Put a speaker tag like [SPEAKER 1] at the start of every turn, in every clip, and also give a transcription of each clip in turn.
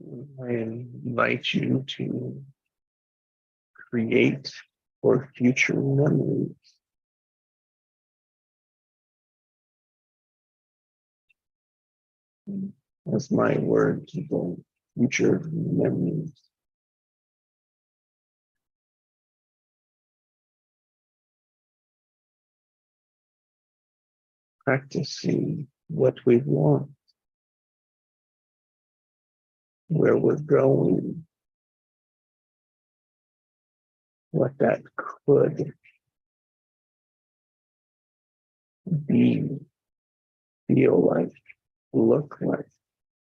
[SPEAKER 1] I invite you to create for future memories. As my words go, future memories. Practicing what we want, where we're going, what that could be, feel like, look like,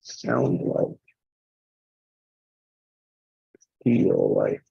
[SPEAKER 1] sound like, feel like.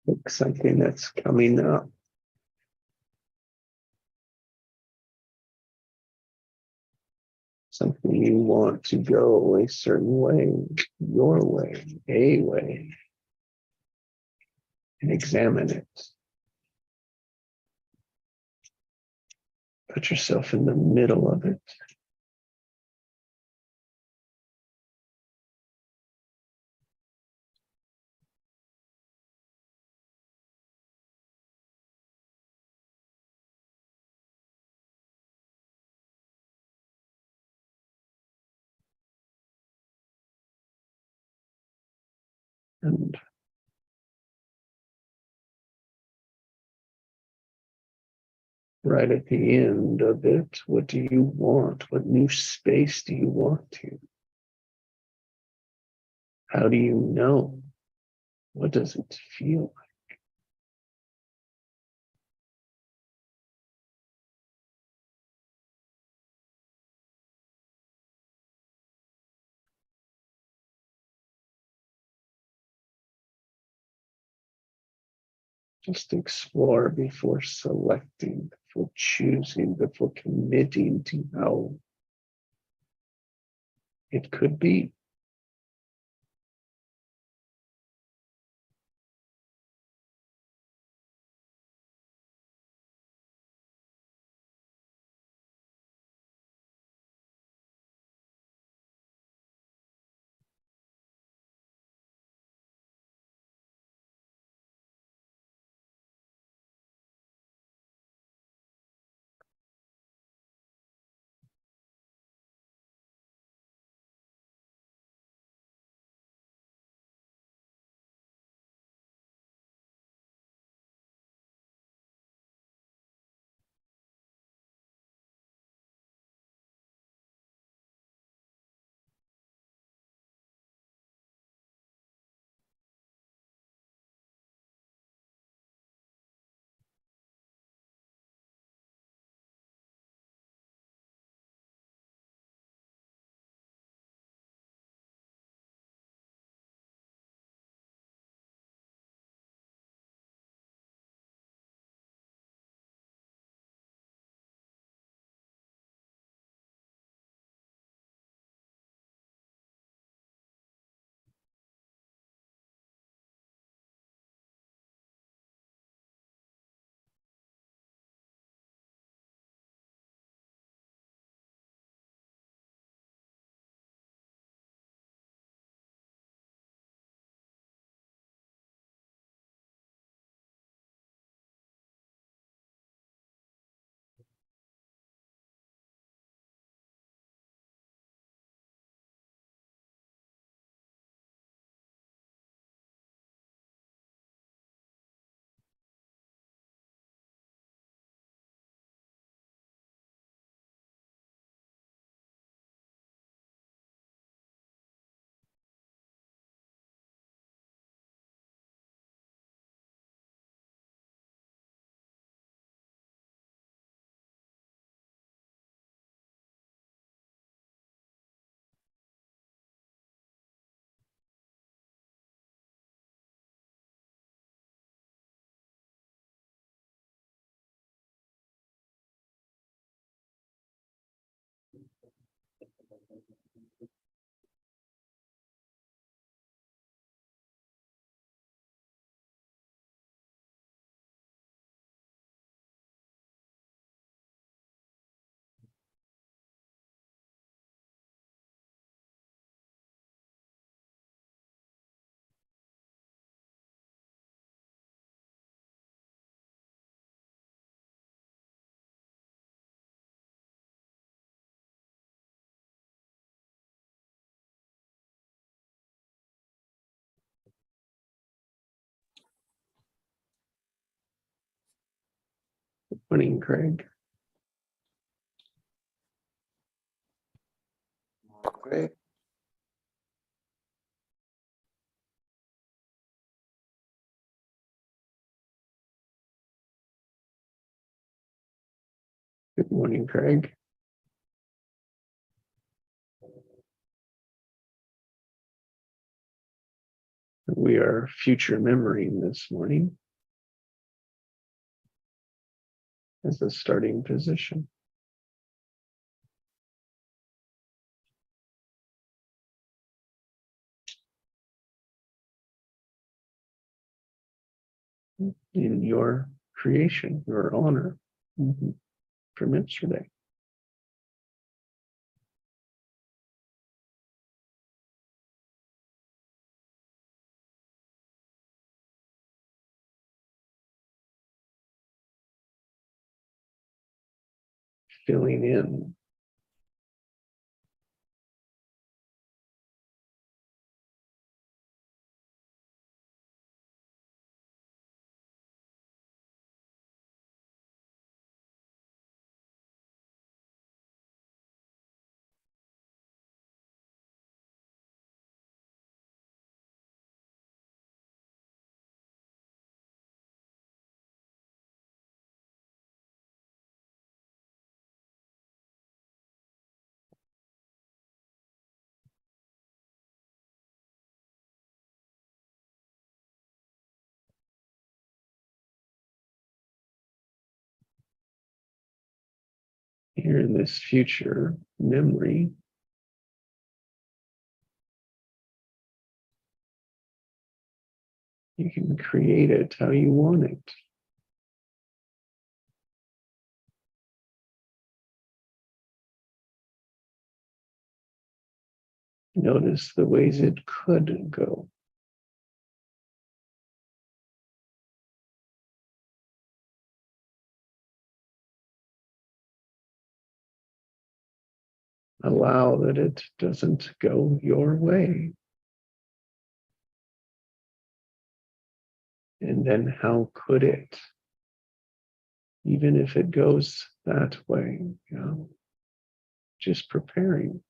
[SPEAKER 1] Like something that's coming up. Something you want to go a certain way, your way, a way, and examine it. Put yourself in the middle of it. And right at the end of it, what do you want? What new space do you want to? How do you know? What does it feel like? Just explore before selecting, before choosing, before committing to how it could be. Morning, Craig.
[SPEAKER 2] Great.
[SPEAKER 1] Good morning, Craig. We are future memorying this morning as the starting position. In your creation, your honor from yesterday. Filling in. Here in this future memory, you can create it how you want it. Notice the ways it could go. Allow that it doesn't go your way. And then how could it? Even if it goes that way, just preparing,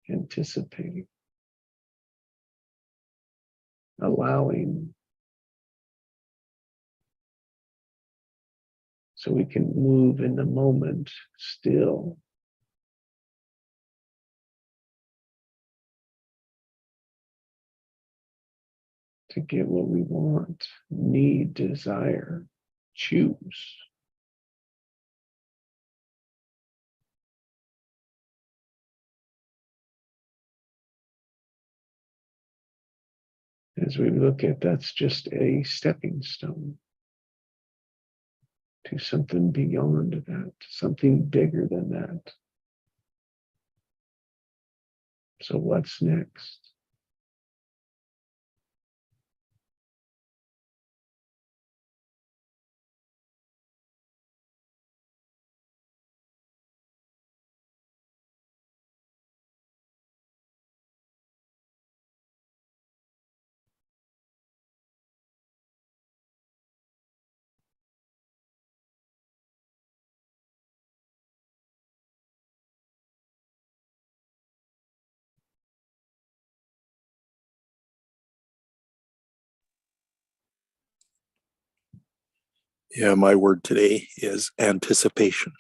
[SPEAKER 1] anticipating, allowing, so we can move in the moment still. To get what we want, need, desire, choose. As we look at, that's just a stepping stone to something beyond that, something bigger than that. So what's next?
[SPEAKER 2] Yeah, my word today is anticipation.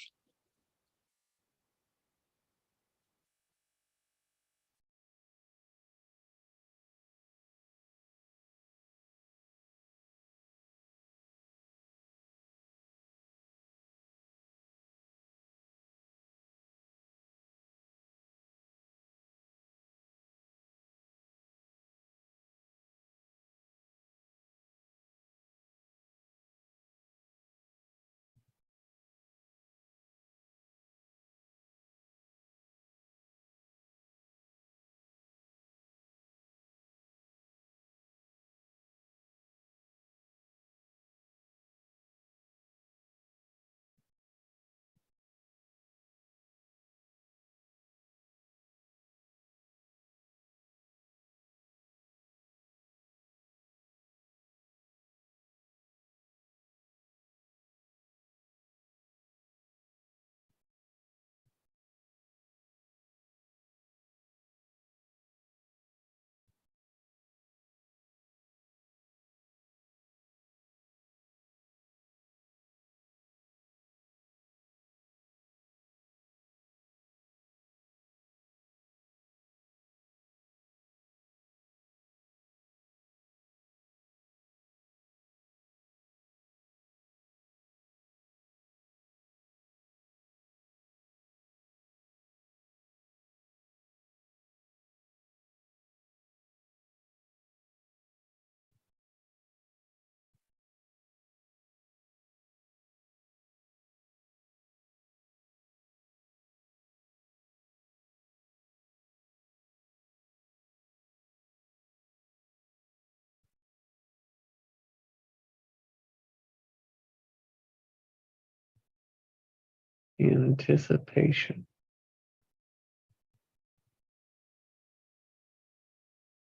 [SPEAKER 1] Anticipation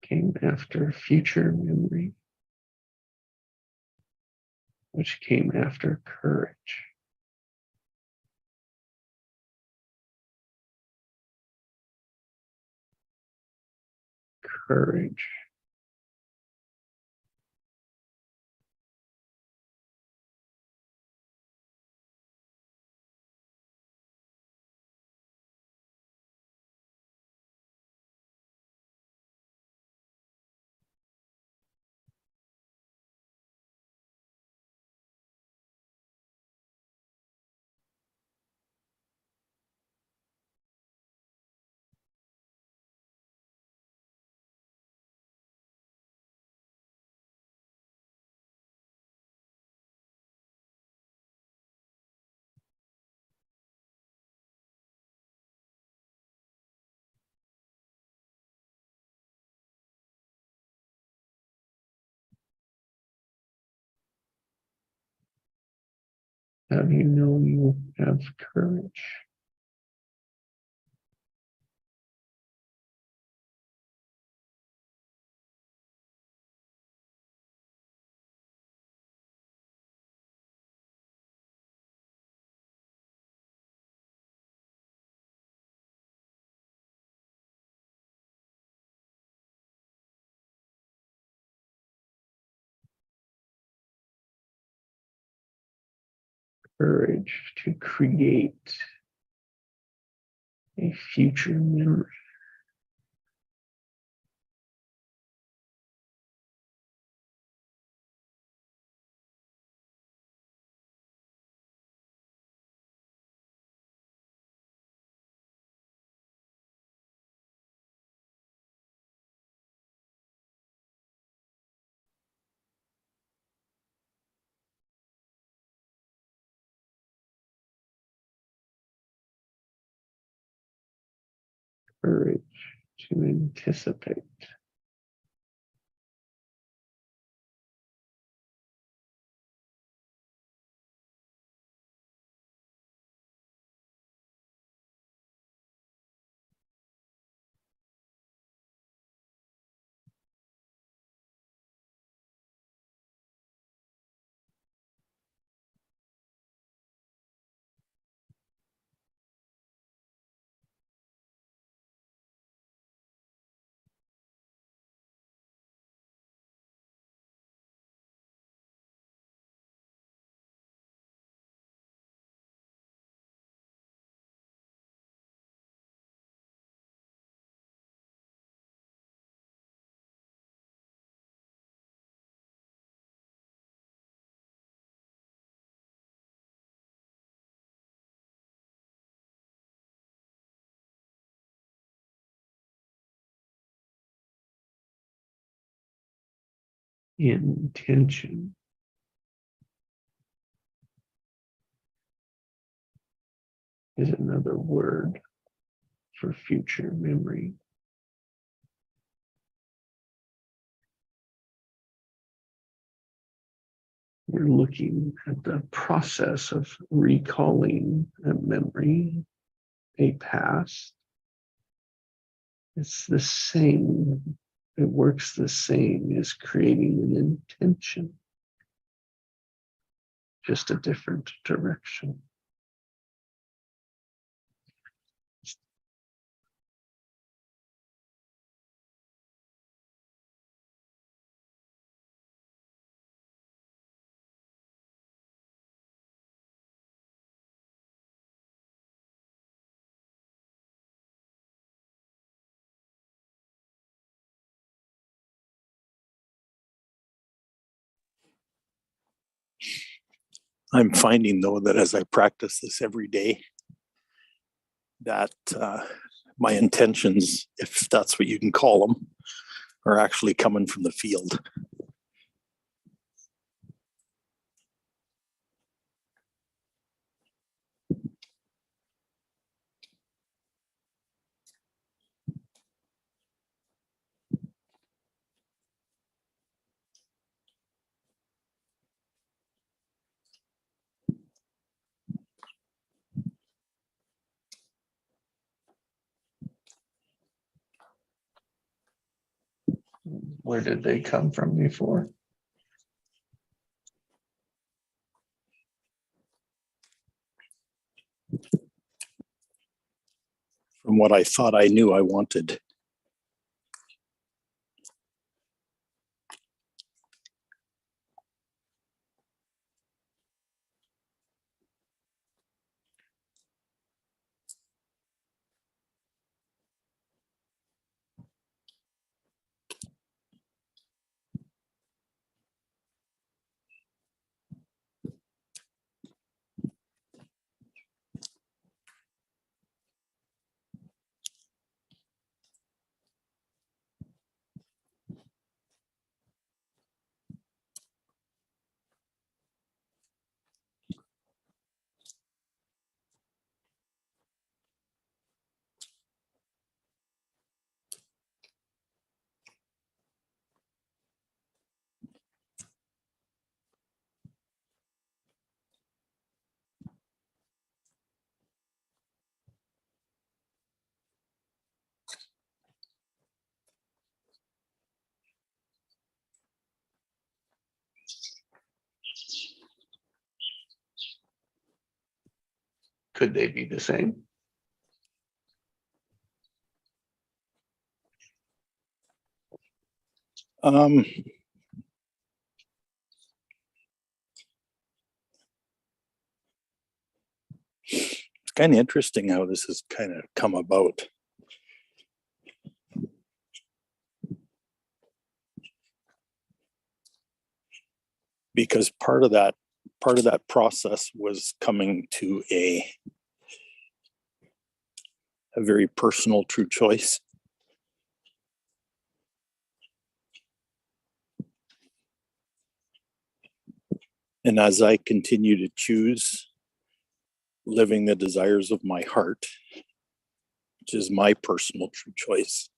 [SPEAKER 1] came after future memory, which came after courage. Courage. How do you know you have courage? Courage to create a future memory. Courage to anticipate. Intention is another word for future memory. We're looking at the process of recalling a memory, a past. It's the same. It works the same as creating an intention, just a different direction.
[SPEAKER 2] I'm finding though that as I practice this every day, that my intentions, if that's what you can call them, are actually coming from the field.
[SPEAKER 1] Where did they come from before?
[SPEAKER 2] From what I thought I knew I wanted.
[SPEAKER 1] Could they be the same?
[SPEAKER 2] It's kind of interesting how this has kind of come about. Because part of that process was coming to a very personal true choice. And as I continue to choose living the desires of my heart, which is my personal true choice,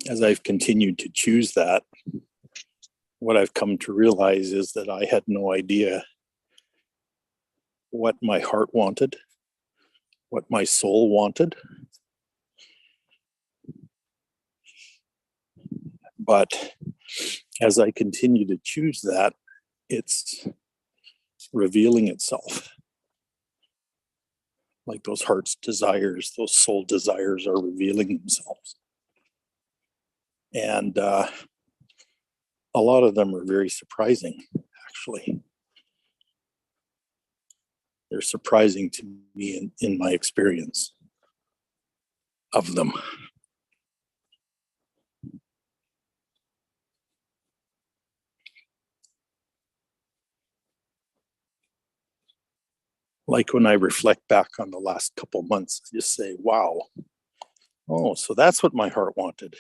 [SPEAKER 2] as I've continued to choose that, what I've come to realize is that I had no idea what my heart wanted, what my soul wanted. But as I continue to choose that, it's revealing itself. Like those heart's desires, those soul desires are revealing themselves. And a lot of them are very surprising, actually. They're surprising to me in my experience of them. Like when I reflect back on the last couple months, I just say, wow, oh, so that's what my heart wanted.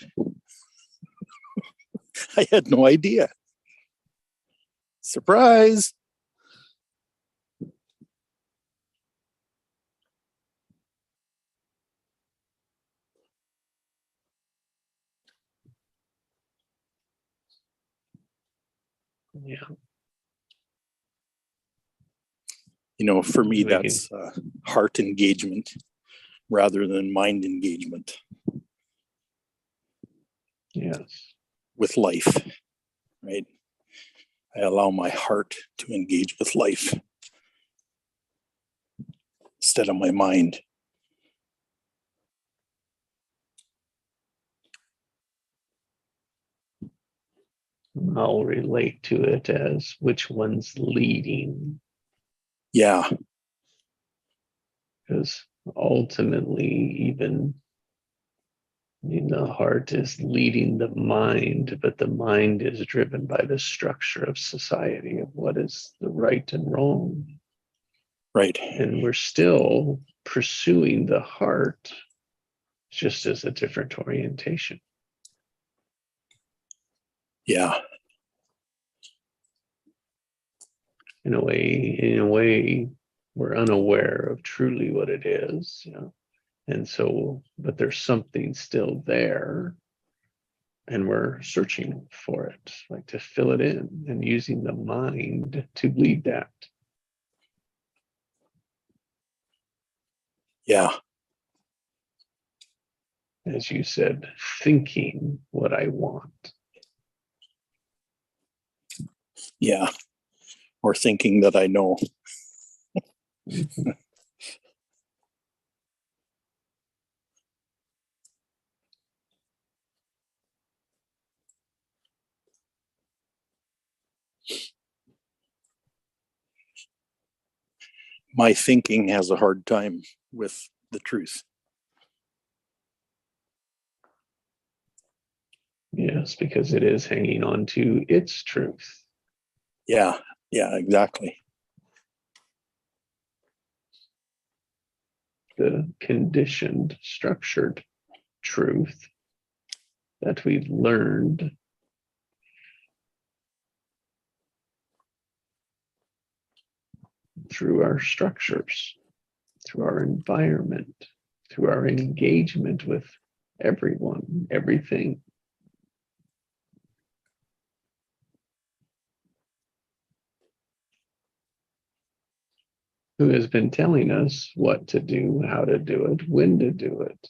[SPEAKER 2] I had no idea. Surprise.
[SPEAKER 1] Yeah.
[SPEAKER 2] You know, for me, that's heart engagement rather than mind engagement.
[SPEAKER 1] Yes.
[SPEAKER 2] With life, right? I allow my heart to engage with life instead of my mind.
[SPEAKER 1] I'll relate to it as which one's leading.
[SPEAKER 2] Yeah.
[SPEAKER 1] Because ultimately, even the heart is leading the mind, but the mind is driven by the structure of society of what is the right and wrong.
[SPEAKER 2] Right.
[SPEAKER 1] And we're still pursuing the heart, just as a different orientation.
[SPEAKER 2] Yeah.
[SPEAKER 1] In a way, we're unaware of truly what it is, And so, but there's something still there, and we're searching for it, like to fill it in and using the mind to lead that.
[SPEAKER 2] Yeah.
[SPEAKER 1] As you said, thinking what I want.
[SPEAKER 2] Yeah. Or thinking that I know.
[SPEAKER 1] Mhm.
[SPEAKER 2] My thinking has a hard time with the truth.
[SPEAKER 1] Yes, because it is hanging on to its truth.
[SPEAKER 2] Yeah. Yeah, exactly.
[SPEAKER 1] The conditioned, structured truth that we've learned through our structures, through our environment, through our engagement with everyone, everything. Who has been telling us what to do, how to do it, when to do it.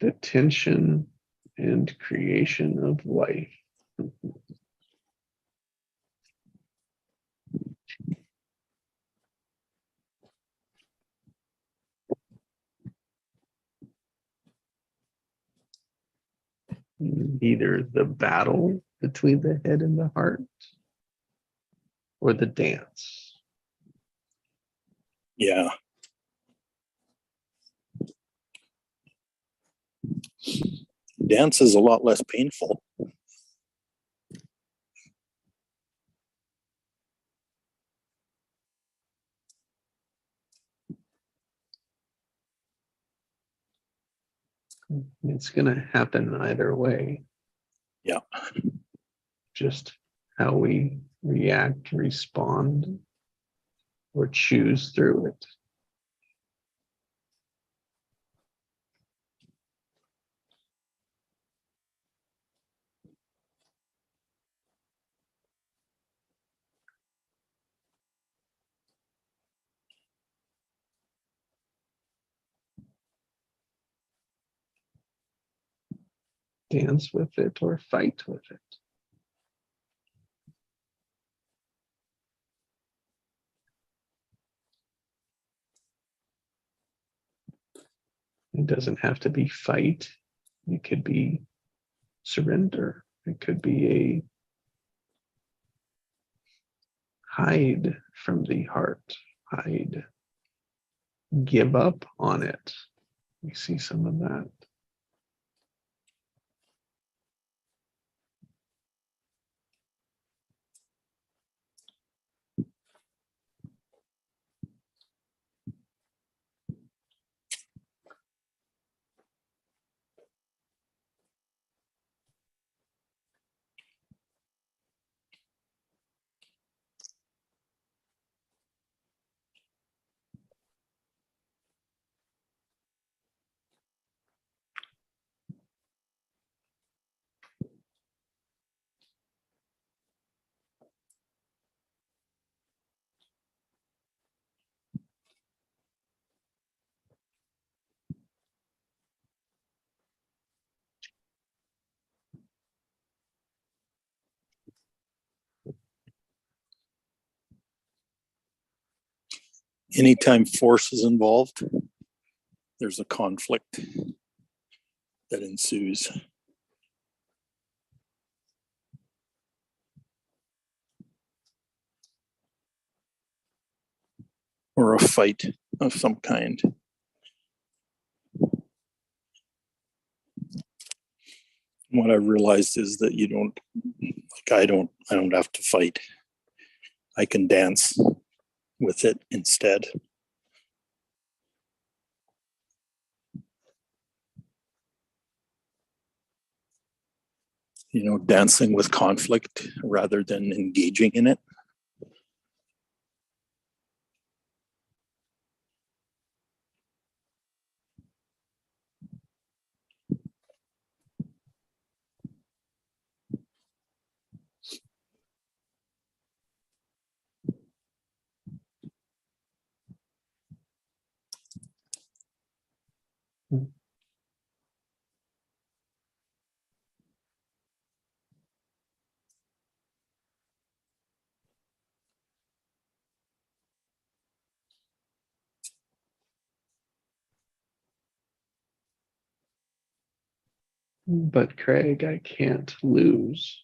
[SPEAKER 1] The tension and creation of life. Either the battle between the head and the heart or the dance.
[SPEAKER 2] Yeah. Dance is a lot less painful.
[SPEAKER 1] It's going to happen either way.
[SPEAKER 2] Yeah.
[SPEAKER 1] Just how we react, respond, or choose through it. Dance with it or fight with it. It doesn't have to be fight. It could be surrender. It could be a hide from the heart, hide, give up on it. We see some of that.
[SPEAKER 2] Anytime force is involved, there's a conflict that ensues. Or a fight of some kind. What I realized is that you don't, like I don't have to fight. I can dance with it instead. You know, dancing with conflict rather than engaging in it.
[SPEAKER 1] But Craig, I can't lose.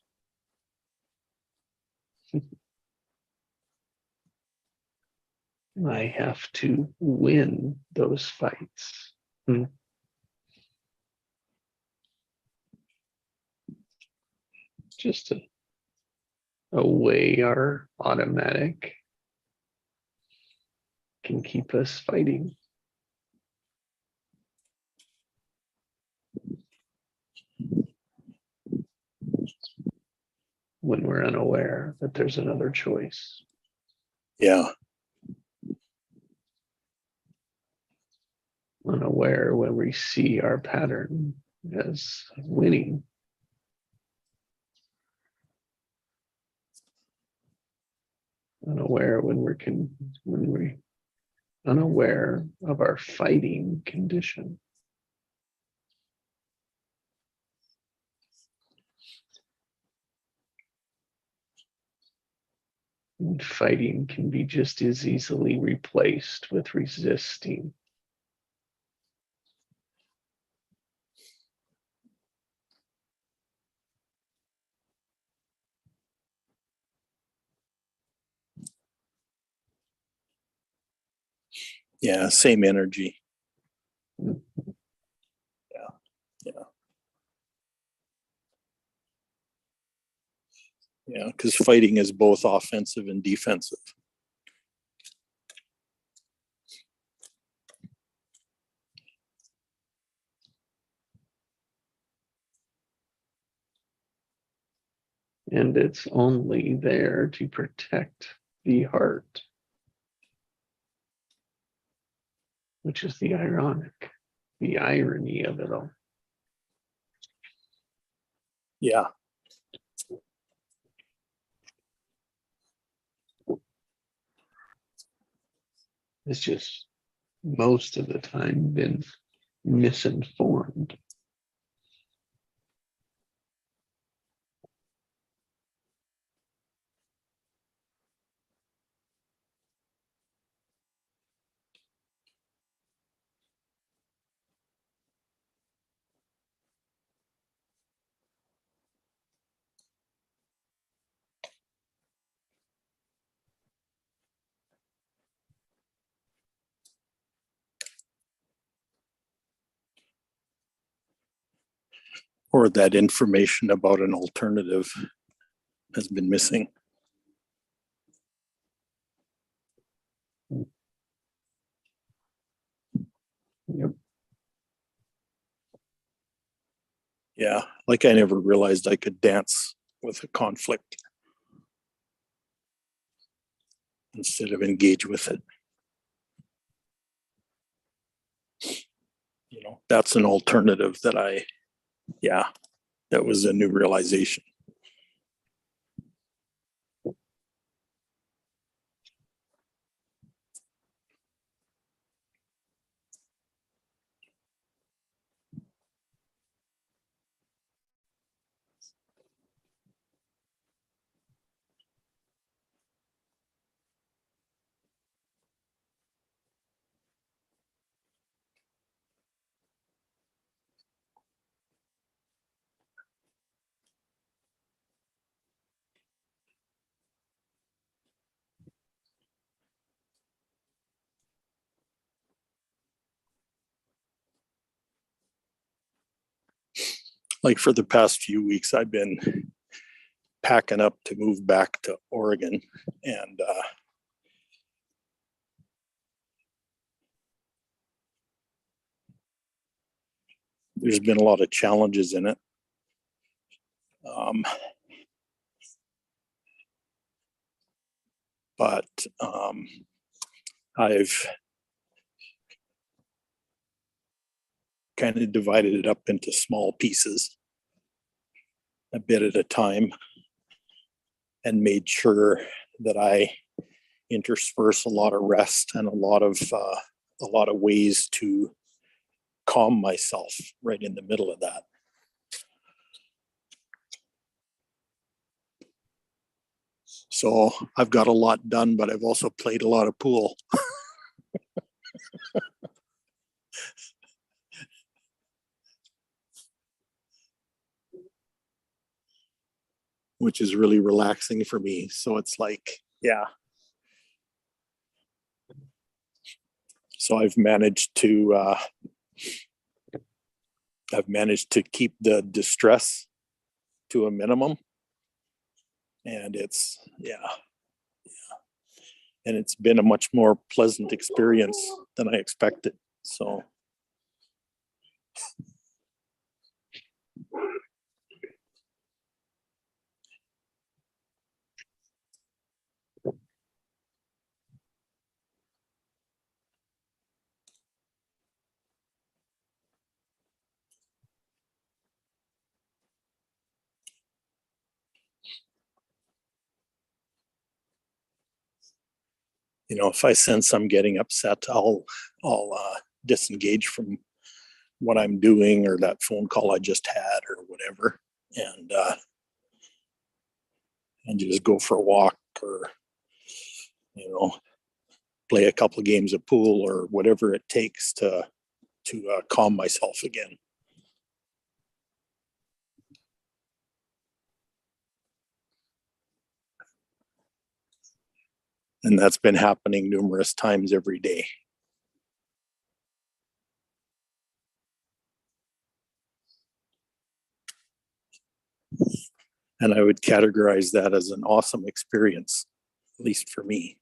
[SPEAKER 1] I have to win those fights. Just a way our automatic can keep us fighting. When we're unaware that there's another choice.
[SPEAKER 2] Yeah.
[SPEAKER 1] Unaware when we see our pattern as winning. Unaware when we're unaware of our fighting condition. And fighting can be just as easily replaced with resisting.
[SPEAKER 2] Yeah, same energy.
[SPEAKER 1] Mm.
[SPEAKER 2] Yeah, because fighting is both offensive and defensive.
[SPEAKER 1] And it's only there to protect the heart, which is the irony of it all.
[SPEAKER 2] Yeah.
[SPEAKER 1] It's just most of the time been misinformed.
[SPEAKER 2] Or that information about an alternative has been missing.
[SPEAKER 1] Yep.
[SPEAKER 2] Yeah, like I never realized I could dance with a conflict instead of engage with it. You know, that's an alternative that that was a new realization. Like for the past few weeks, I've been packing up to move back to Oregon, and there's been a lot of challenges in it. But I've kind of divided it up into small pieces, a bit at a time, and made sure that I intersperse a lot of rest and a lot of ways to calm myself right in the middle of that. So I've got a lot done, but I've also played a lot of pool. Which is really relaxing for me. So it's like, yeah. So I've managed to keep the distress to a minimum. And it's, and it's been a much more pleasant experience than I expected. So if I sense I'm getting upset, I'll disengage from what I'm doing or that phone call I just had or whatever, and just go for a walk or play a couple of games of pool or whatever it takes to calm myself again. And that's been happening numerous times every day. And I would categorize that as an awesome experience, at least for me.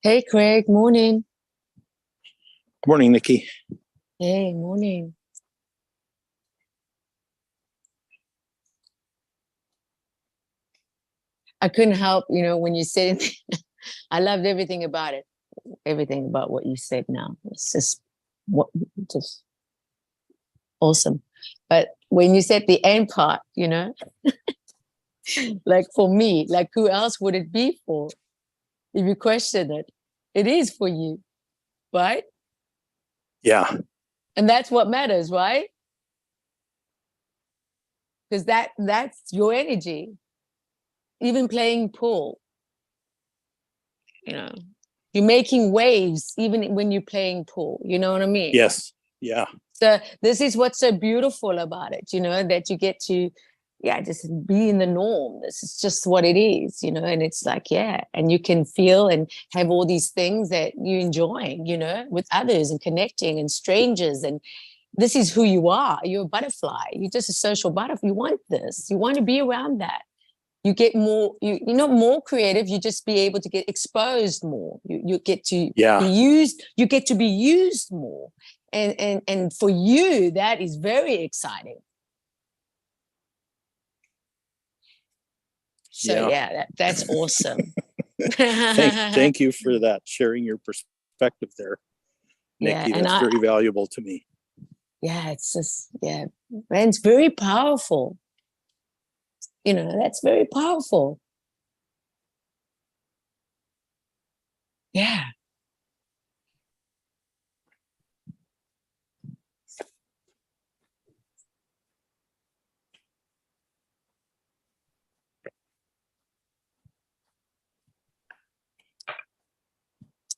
[SPEAKER 3] Hey, Craig, morning.
[SPEAKER 2] Good morning, Nikki.
[SPEAKER 3] Hey, morning. I couldn't help, when you said it, I loved everything about it, everything about what you said now. It's just awesome. But when you said the end part, like for me, like who else would it be for? If you question it, it is for you, right?
[SPEAKER 2] Yeah.
[SPEAKER 3] And that's what matters, right? Because that's your energy. Even playing pool, you're making waves even when you're playing pool. You know what I mean?
[SPEAKER 2] Yes. Yeah.
[SPEAKER 3] So this is what's so beautiful about it, that you get to, just be in the norm. This is just what it is, and it's like, and you can feel and have all these things that you're enjoying, with others and connecting and strangers. And this is who you are. You're a butterfly. You're just a social butterfly. You want this. You want to be around that. You get more, you're not more creative, you just be able to get exposed more. You get to be used, you get to be used more. And for you, that is very exciting. So that's awesome.
[SPEAKER 2] Thank you for that, sharing your perspective there, Nikki. That's very valuable to me.
[SPEAKER 3] Yeah, it's just, and it's very powerful. That's very powerful. Yeah.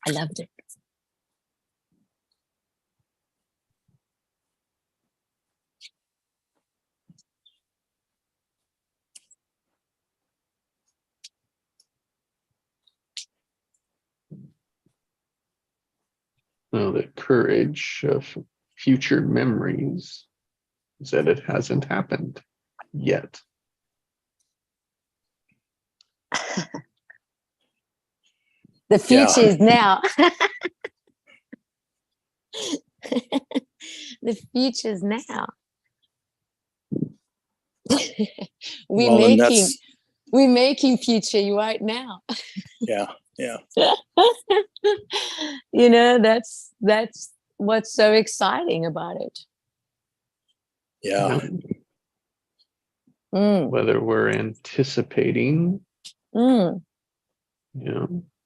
[SPEAKER 3] I loved it.
[SPEAKER 1] the courage of future memories is that it hasn't happened yet.
[SPEAKER 3] The future is now. The future is now.
[SPEAKER 2] Well, and that's,
[SPEAKER 3] we're making future right now.
[SPEAKER 2] yeah, yeah,
[SPEAKER 3] You know, that's what's so exciting about it.
[SPEAKER 2] yeah,
[SPEAKER 3] Mm,
[SPEAKER 1] Whether we're anticipating,
[SPEAKER 3] mm,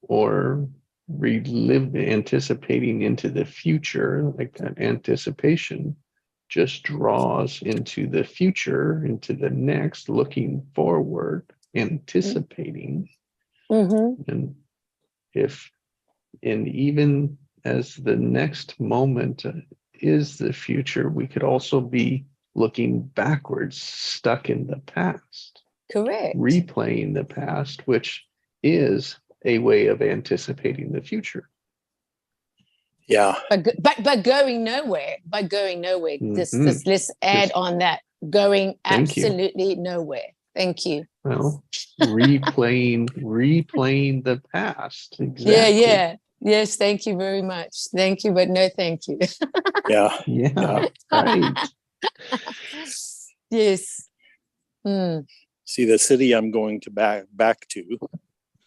[SPEAKER 1] or anticipating into the future, like that anticipation just draws into the future, into the next, looking forward, anticipating.
[SPEAKER 3] mm-hmm.
[SPEAKER 1] And even as the next moment is the future, we could also be looking backwards, stuck in the past,
[SPEAKER 3] Correct.
[SPEAKER 1] replaying the past, which is a way of anticipating the future.
[SPEAKER 2] yeah,
[SPEAKER 3] But going nowhere.
[SPEAKER 1] Mhm.
[SPEAKER 3] Let's add on that. Going
[SPEAKER 1] Thank you.
[SPEAKER 3] absolutely nowhere. Thank you.
[SPEAKER 1] Well, replaying the past. Exactly.
[SPEAKER 3] Yeah. Yes, thank you very much. Thank you, but no thank you.
[SPEAKER 2] yeah,
[SPEAKER 1] Yeah. Right.
[SPEAKER 3] Yes. Mm.
[SPEAKER 2] See, the city I'm going to back to,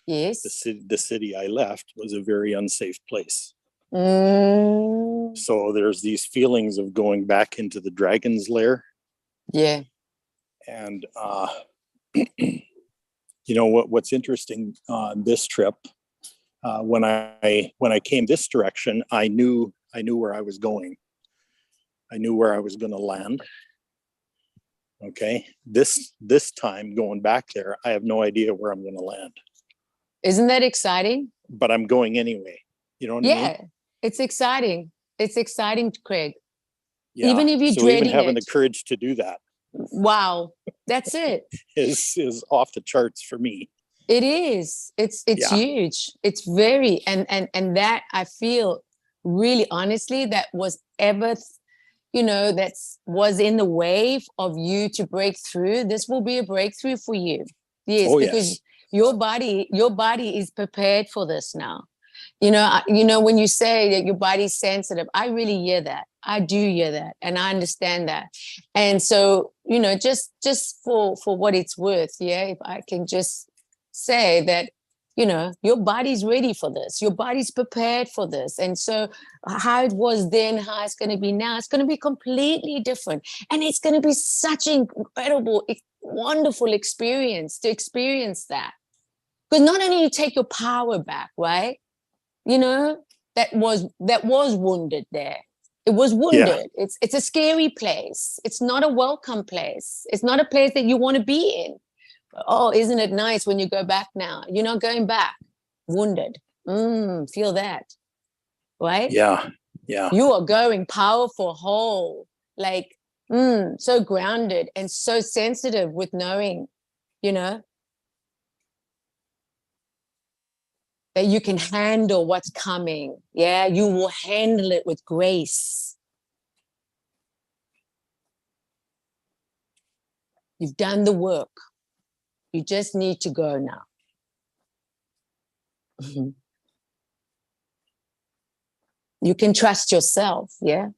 [SPEAKER 3] Yes.
[SPEAKER 2] the city I left was a very unsafe place.
[SPEAKER 3] Mm.
[SPEAKER 2] So there's these feelings of going back into the dragon's lair.
[SPEAKER 3] Yeah.
[SPEAKER 2] And you know what's interesting on this trip, when I came this direction, I knew where I was going. I knew where I was going to land. Okay, this time going back there, I have no idea where I'm going to land.
[SPEAKER 3] Isn't that exciting?
[SPEAKER 2] But I'm going anyway. You know what I mean?
[SPEAKER 3] Yeah, it's exciting. It's exciting, Craig.
[SPEAKER 2] Yeah.
[SPEAKER 3] Even if you're
[SPEAKER 2] so even
[SPEAKER 3] dreading
[SPEAKER 2] having
[SPEAKER 3] it.
[SPEAKER 2] the courage to do that
[SPEAKER 3] Wow, that's it.
[SPEAKER 2] is off the charts for me.
[SPEAKER 3] It is. It's
[SPEAKER 2] Yeah.
[SPEAKER 3] huge. It's very and that I feel really honestly that was ever was in the wave of you to break through. This will be a breakthrough for you. Yes,
[SPEAKER 2] Oh,
[SPEAKER 3] because
[SPEAKER 2] yes.
[SPEAKER 3] your body is prepared for this now. When you say that your body's sensitive, I really hear that. I do hear that, and I understand that. And so, just for what it's worth, yeah, if I can just say that, your body's ready for this. Your body's prepared for this. And so how it was then, how it's going to be now, it's going to be completely different. And it's going to be such an incredible, wonderful experience to experience that. Because not only you take your power back, right? That was wounded there. It was wounded.
[SPEAKER 2] Yeah.
[SPEAKER 3] It's a scary place. It's not a welcome place. It's not a place that you want to be in. Oh, isn't it nice when you go back now? You're not going back. Wounded. Feel that. Right?
[SPEAKER 2] Yeah. Yeah.
[SPEAKER 3] You are going powerful, whole, like, so grounded and so sensitive with knowing, that you can handle what's coming. Yeah, you will handle it with grace. You've done the work. You just need to go now. Mm-hmm. You can trust yourself, yeah?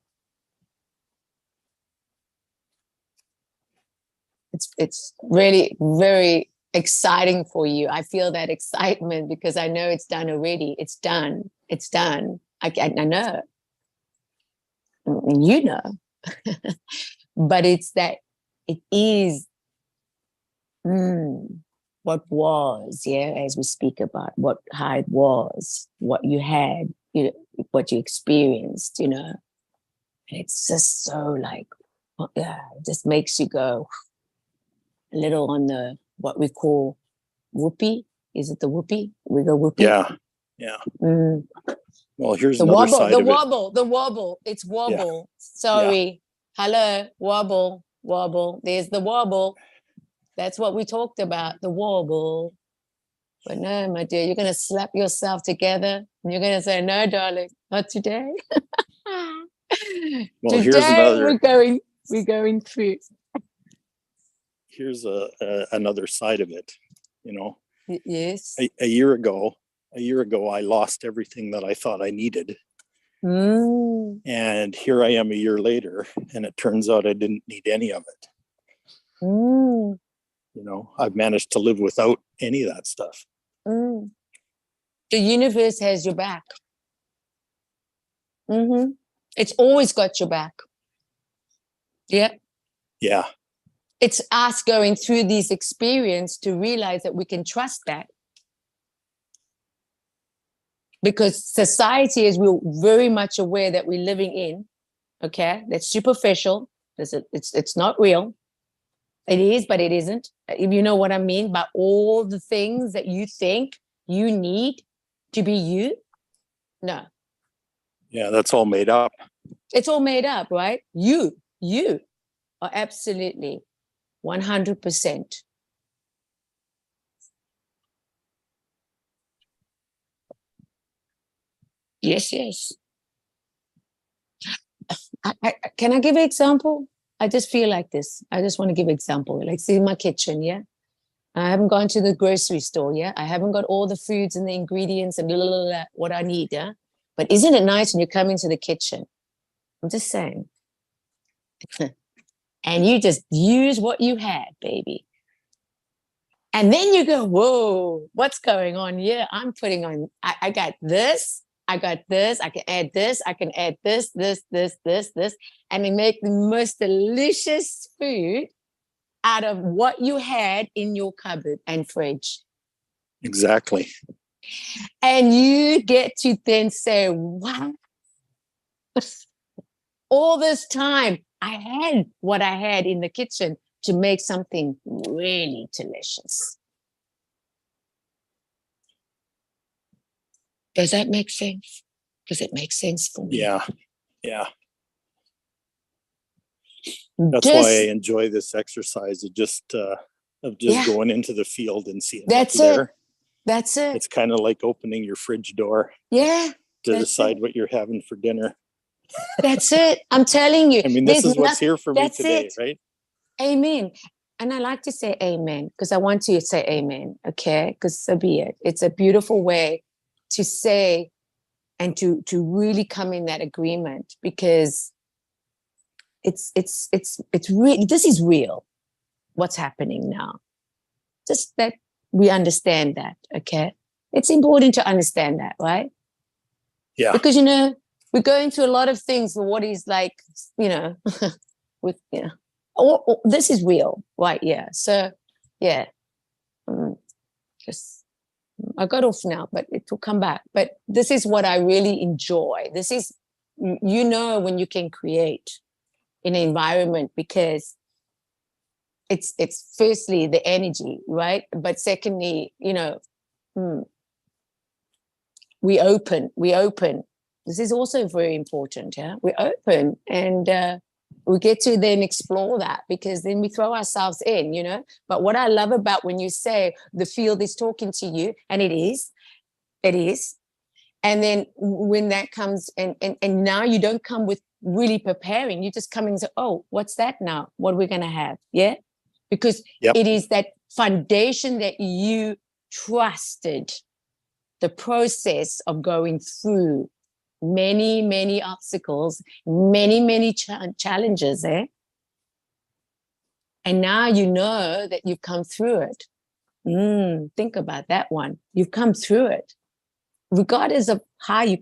[SPEAKER 3] It's really very exciting for you. I feel that excitement because I know it's done already. It's done. It's done. I know. You know. But it's that it is what was, yeah, as we speak about how it was, what you had, what you experienced, And it's just so like, yeah, it just makes you go a little on the, what we call whoopee. Is it the whoopee? We go whoopee?
[SPEAKER 2] Yeah. Yeah. Well, here's
[SPEAKER 3] The
[SPEAKER 2] another
[SPEAKER 3] wobble,
[SPEAKER 2] side
[SPEAKER 3] the
[SPEAKER 2] of
[SPEAKER 3] wobble, the wobble. It's wobble.
[SPEAKER 2] Yeah.
[SPEAKER 3] Sorry. Yeah. Hello, wobble. There's the wobble. That's what we talked about, the wobble. But no, my dear, you're going to slap yourself together and you're going to say, no, darling, not today.
[SPEAKER 2] Well,
[SPEAKER 3] Today we're going through.
[SPEAKER 2] here's another side of it. You know,
[SPEAKER 3] Yes.
[SPEAKER 2] a year ago, I lost everything that I thought I needed.
[SPEAKER 3] Mm.
[SPEAKER 2] And here I am a year later, and it turns out I didn't need any of it.
[SPEAKER 3] Mm.
[SPEAKER 2] You know, I've managed to live without any of that stuff.
[SPEAKER 3] Mm. The universe has your back. Mm-hmm. It's always got your back. Yeah.
[SPEAKER 2] Yeah.
[SPEAKER 3] It's us going through these experiences to realize that we can trust that. Because society is, we're very much aware that we're living in, okay, that's superficial. It's not real. It is, but it isn't. If you know what I mean, by all the things that you think you need to be you. No,
[SPEAKER 2] Yeah, that's all made up.
[SPEAKER 3] it's all made up, right? You are absolutely 100%. Yes, yes. Can I give an example? I just feel like this. I just want to give an example. Like, see my kitchen, yeah? I haven't gone to the grocery store, yeah? I haven't got all the foods and the ingredients and blah, blah, blah, what I need, yeah? But isn't it nice when you come into the kitchen? I'm just saying. And you just use what you had, baby. And then you go, whoa, what's going on here? I'm putting on, I got this, I got this, I can add this, I can add this, this, and you make the most delicious food out of what you had in your cupboard and fridge.
[SPEAKER 2] Exactly.
[SPEAKER 3] And you get to then say, wow, all this time I had what I had in the kitchen to make something really delicious. Does that make sense? Does it make sense for me?
[SPEAKER 2] Yeah. Yeah. That's why I enjoy this exercise of just going into the field and seeing what's there.
[SPEAKER 3] That's it.
[SPEAKER 2] It's kind of like opening your fridge door.
[SPEAKER 3] Yeah.
[SPEAKER 2] To decide what you're having for dinner.
[SPEAKER 3] That's it. I'm telling you.
[SPEAKER 2] I mean, this is what's here for me today, right?
[SPEAKER 3] Amen. And I like to say amen because I want you to say amen. Okay. Because so be it. It's a beautiful way to say and to really come in that agreement, because it's real. This is real. What's happening now? Just that we understand that. Okay. It's important to understand that, right?
[SPEAKER 2] Yeah.
[SPEAKER 3] Because, we're going through a lot of things for what is like, with, this is real, right? Yeah. So, yeah. Just, I got off now, but it will come back. But this is what I really enjoy. This is, when you can create in an environment, because it's firstly the energy, right? But secondly, we open. This is also very important, yeah? We open and we get to then explore that, because then we throw ourselves in, But what I love about when you say the field is talking to you, and it is. And then when that comes and now you don't come with really preparing, you just come and say, oh, what's that now? What are we going to have? Yeah? Because it is that foundation that you trusted the process of going through many, many obstacles, many, many challenges, and now you know that you've come through it. Think about that one. You've come through it, regardless of how we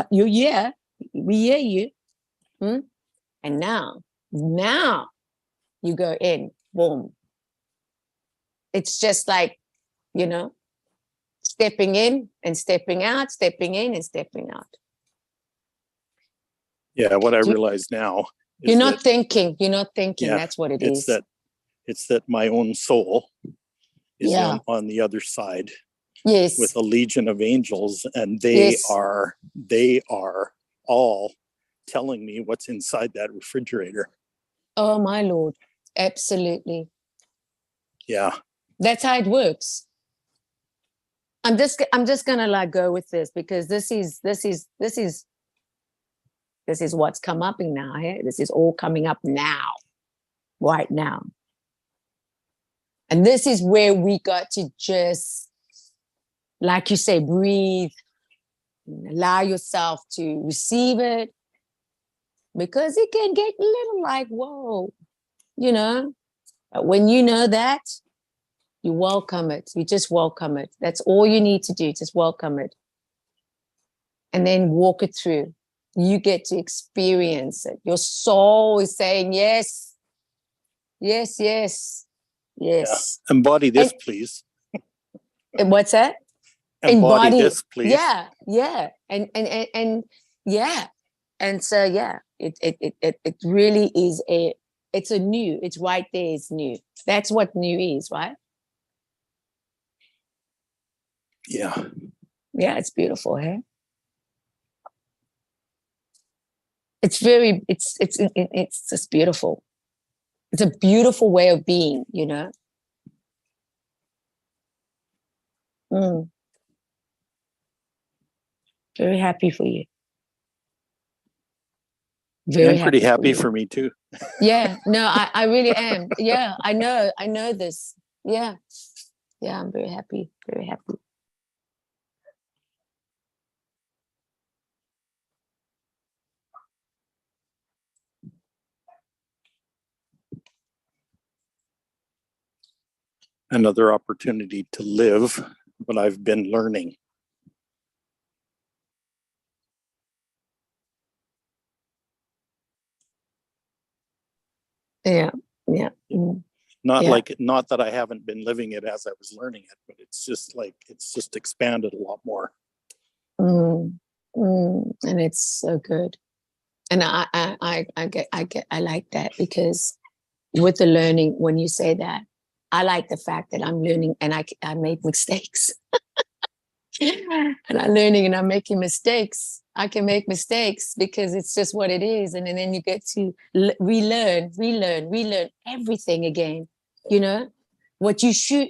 [SPEAKER 3] hear you. And now you go in, boom. It's just like, stepping in and stepping out, stepping in and stepping out.
[SPEAKER 2] Yeah, what I realize now is
[SPEAKER 3] you're not thinking.
[SPEAKER 2] Yeah,
[SPEAKER 3] that's what it is.
[SPEAKER 2] It's that my own soul is on the other side.
[SPEAKER 3] Yes.
[SPEAKER 2] With a legion of angels, and they are all telling me what's inside that refrigerator.
[SPEAKER 3] Oh my Lord. Absolutely.
[SPEAKER 2] Yeah.
[SPEAKER 3] That's how it works. I'm just gonna like go with this because this is what's come up in now. Yeah? This is all coming up now, right now. And this is where we got to just, like you say, breathe, allow yourself to receive it, because it can get a little like, whoa, you know. But when you know that, you welcome it. You just welcome it. That's all you need to do. Just welcome it. And then walk it through. You get to experience it. Your soul is saying, yes, yes, yes, yes.
[SPEAKER 2] Yeah. Embody this,
[SPEAKER 3] And,
[SPEAKER 2] please.
[SPEAKER 3] what's that?
[SPEAKER 2] Embody this, please.
[SPEAKER 3] Yeah, yeah. And yeah. And so, yeah, it really is it's a new, it's right there, it's new. That's what new is, right?
[SPEAKER 2] Yeah.
[SPEAKER 3] Yeah, it's beautiful, hey? It's just beautiful. It's a beautiful way of being, you know? Mm. Very happy for you. Very
[SPEAKER 2] I'm pretty happy
[SPEAKER 3] for
[SPEAKER 2] for me too.
[SPEAKER 3] Yeah, no, I really am. Yeah, I know this. Yeah. Yeah, I'm very happy, very happy.
[SPEAKER 2] Another opportunity to live what I've been learning.
[SPEAKER 3] Yeah, yeah.
[SPEAKER 2] Not
[SPEAKER 3] Yeah.
[SPEAKER 2] not that I haven't been living it as I was learning it, but it's just expanded a lot more.
[SPEAKER 3] And it's so good. And I like that, because with the learning, when you say that, I like the fact that I'm learning and I make mistakes. And I'm learning and I'm making mistakes. I can make mistakes because it's just what it is. And then you get to relearn everything again, you know? What you should,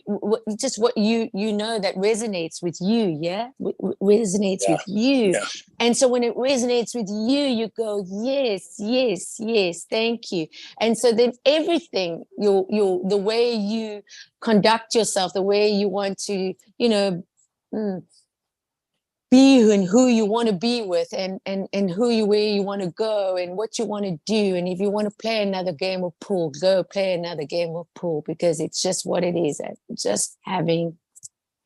[SPEAKER 3] just what you know that resonates with you, yeah? Resonates with you.
[SPEAKER 2] Yeah.
[SPEAKER 3] And so when it resonates with you, you go, yes, yes, yes, thank you. And so then everything, the way you conduct yourself, the way you want to, you know, be who you want to be with, and where you want to go and what you want to do. And if you want to play another game of pool, go play another game of pool, because it's just what it is. Just having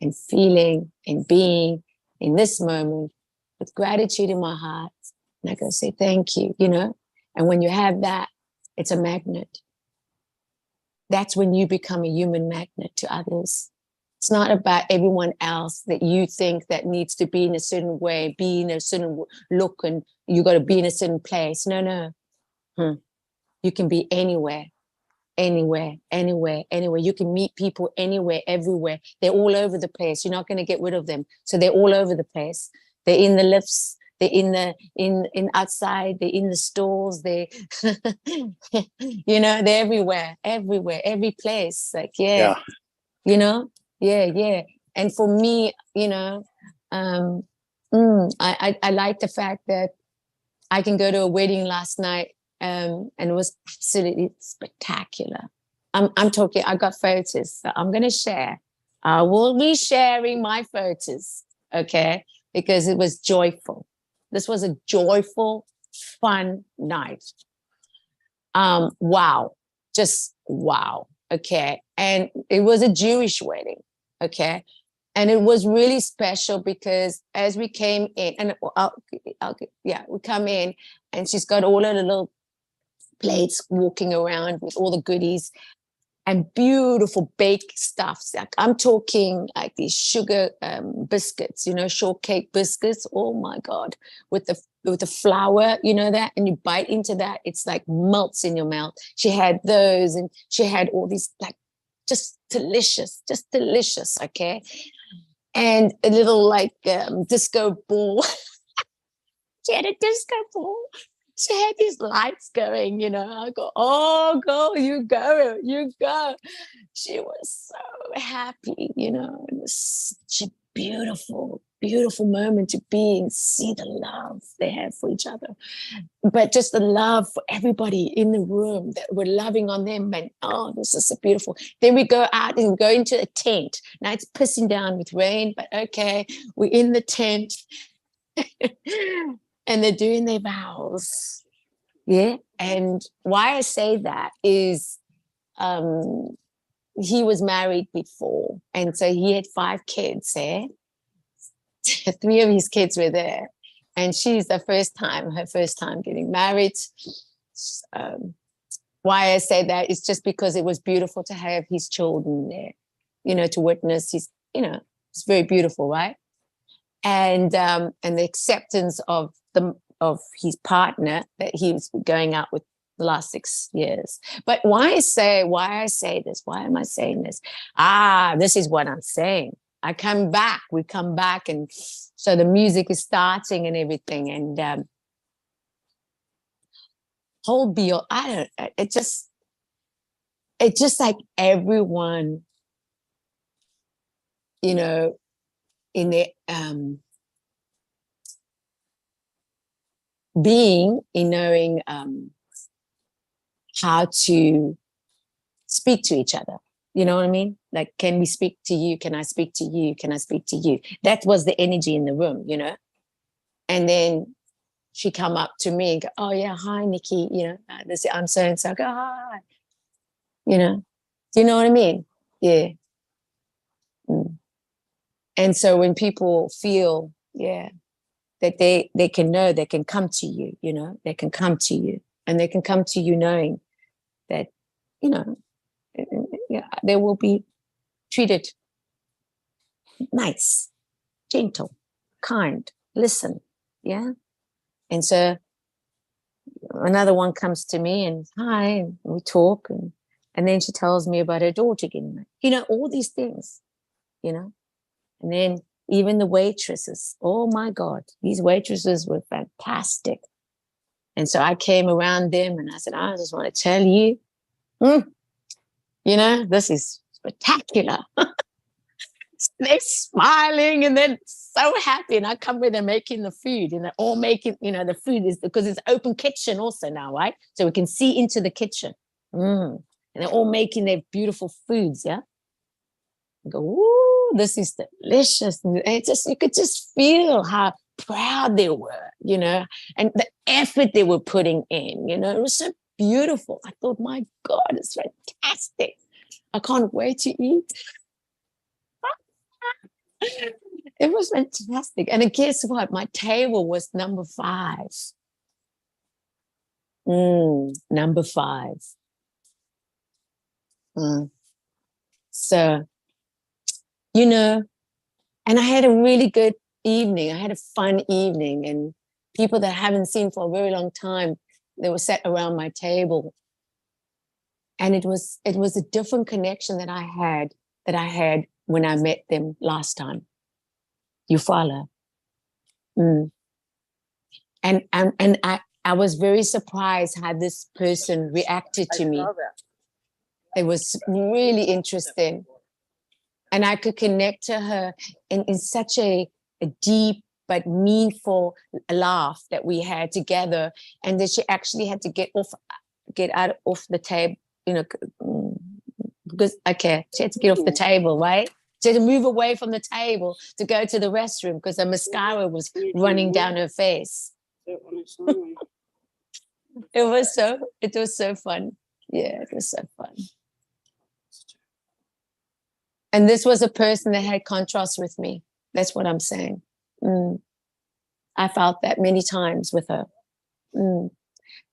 [SPEAKER 3] and feeling and being in this moment with gratitude in my heart. And I go say, thank you, you know? And when you have that, it's a magnet. That's when you become a human magnet to others. It's not about everyone else that you think that needs to be in a certain way, be in a certain look, and you got to be in a certain place. No. You can be anywhere, anywhere, anywhere, anywhere. You can meet people anywhere, everywhere. They're all over the place. You're not going to get rid of them. So they're all over the place. They're in the lifts. They're in outside. They're in the stores. They, you know, they're everywhere, every place. Like, yeah. You know, yeah. And for me, you know, I like the fact that I can go to a wedding last night, and it was absolutely spectacular. I'm talking, I got photos that I'm going to share. I will be sharing my photos, okay? Because it was joyful. This was a joyful, fun night. Wow. Just wow. Okay. And it was a Jewish wedding. Okay. And it was really special because as we came in, and we come in, and she's got all her little plates walking around with all the goodies and beautiful baked stuffs. Like I'm talking like these sugar biscuits, you know, shortcake biscuits. Oh my God, with the flour, you know that, and you bite into that, it's like melts in your mouth. She had those, and she had all these like just delicious. Okay, and a little like disco ball. She had a disco ball. She had these lights going, you know. I go, oh, girl, you go. She was so happy, you know. It was such a beautiful, beautiful moment to be and see the love they have for each other. But just the love for everybody in the room that we're loving on them. And oh, this is so beautiful. Then we go out and go into a tent. Now it's pissing down with rain, but okay, we're in the tent and they're doing their vows. Yeah. And why I say that is he was married before. And so he had 5 kids, eh? 3 of his kids were there. And she's her first time getting married. Why I say that is just because it was beautiful to have his children there, to witness his, it's very beautiful, right? And the acceptance of his partner that he was going out with the last 6 years. But why I say this? Why am I saying this? This is what I'm saying. We come back, and so the music is starting and everything, and whole deal. It's just like everyone, in their being, in knowing how to speak to each other. You know what I mean? Like, can we speak to you? Can I speak to you? Can I speak to you? That was the energy in the room, And then she come up to me and go, oh yeah, hi, Nikki. I'm so and so. I go, hi. Do you know what I mean? Yeah. Mm. And so when people feel, that they can know, they can come to you, they can come to you, and they can come to you knowing that, they will be treated nice, gentle, kind, listen. Yeah. And so another one comes to me and hi, and we talk, and then she tells me about her daughter getting married. All these things, and then even the waitresses, oh my God, these waitresses were fantastic. And so I came around them and I said, I just want to tell you, this is spectacular. They're smiling and they're so happy. And I come with them making the food, and they're all making, the food is because it's open kitchen also now, right? So we can see into the kitchen. And they're all making their beautiful foods, yeah? I go, ooh, this is delicious. And you could just feel how proud they were, and the effort they were putting in, it was so beautiful. I thought, my God, it's fantastic. I can't wait to eat. It was fantastic. And guess what? My table was number 5. Number 5. So, and I had a really good evening. I had a fun evening, and people that I haven't seen for a very long time, they were sat around my table. And it was a different connection that I had when I met them last time. You follow? And I was very surprised how this person reacted to me. It was really interesting. And I could connect to her in such a deep but meaningful laugh that we had together. And that she actually had to get out of the table, because, she had to get off the table, right? She had to move away from the table to go to the restroom because her mascara was running down her face. It was so fun. Yeah, it was so fun. And this was a person that had contrast with me. That's what I'm saying. I felt that many times with her. And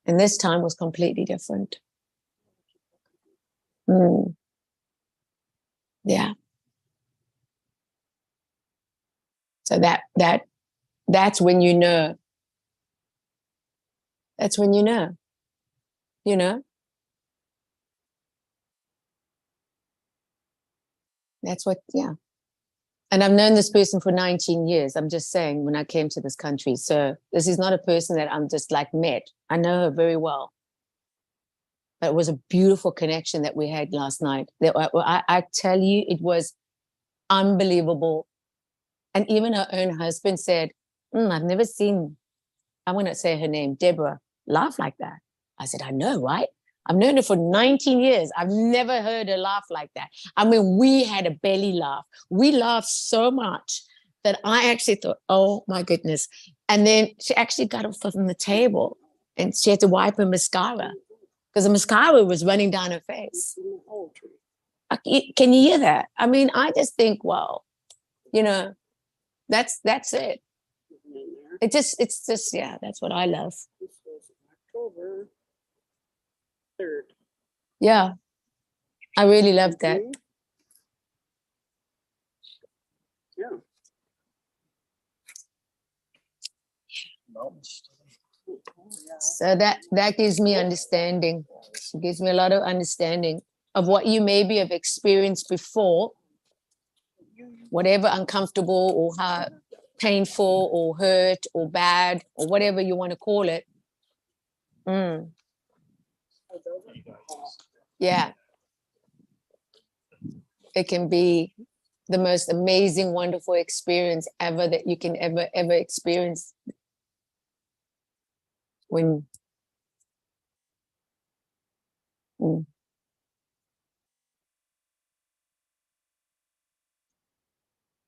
[SPEAKER 3] this time was completely different. Yeah. So that's when you know. That's when you know. That's what, yeah. And I've known this person for 19 years. I'm just saying, when I came to this country. So this is not a person that I'm just like met. I know her very well. But it was a beautiful connection that we had last night. I tell you, it was unbelievable And even her own husband said, I've never seen, I want to say her name, Deborah, laugh like that. I said, I know, right? I've known her for 19 years. I've never heard her laugh like that. I mean, we had a belly laugh. We laughed so much that I actually thought, oh my goodness. And then she actually got up from the table and she had to wipe her mascara because the mascara was running down her face. Can you hear that? I mean, I just think, well, you know, that's it. It's just, yeah, that's what I love.
[SPEAKER 4] This was October 3rd.
[SPEAKER 3] Yeah, I really love that.
[SPEAKER 4] Yeah.
[SPEAKER 3] So that gives me understanding. It gives me a lot of understanding of what you maybe have experienced before, whatever uncomfortable or how painful or hurt or bad or whatever you want to call it. Yeah. It can be the most amazing, wonderful experience ever that you can ever experience. When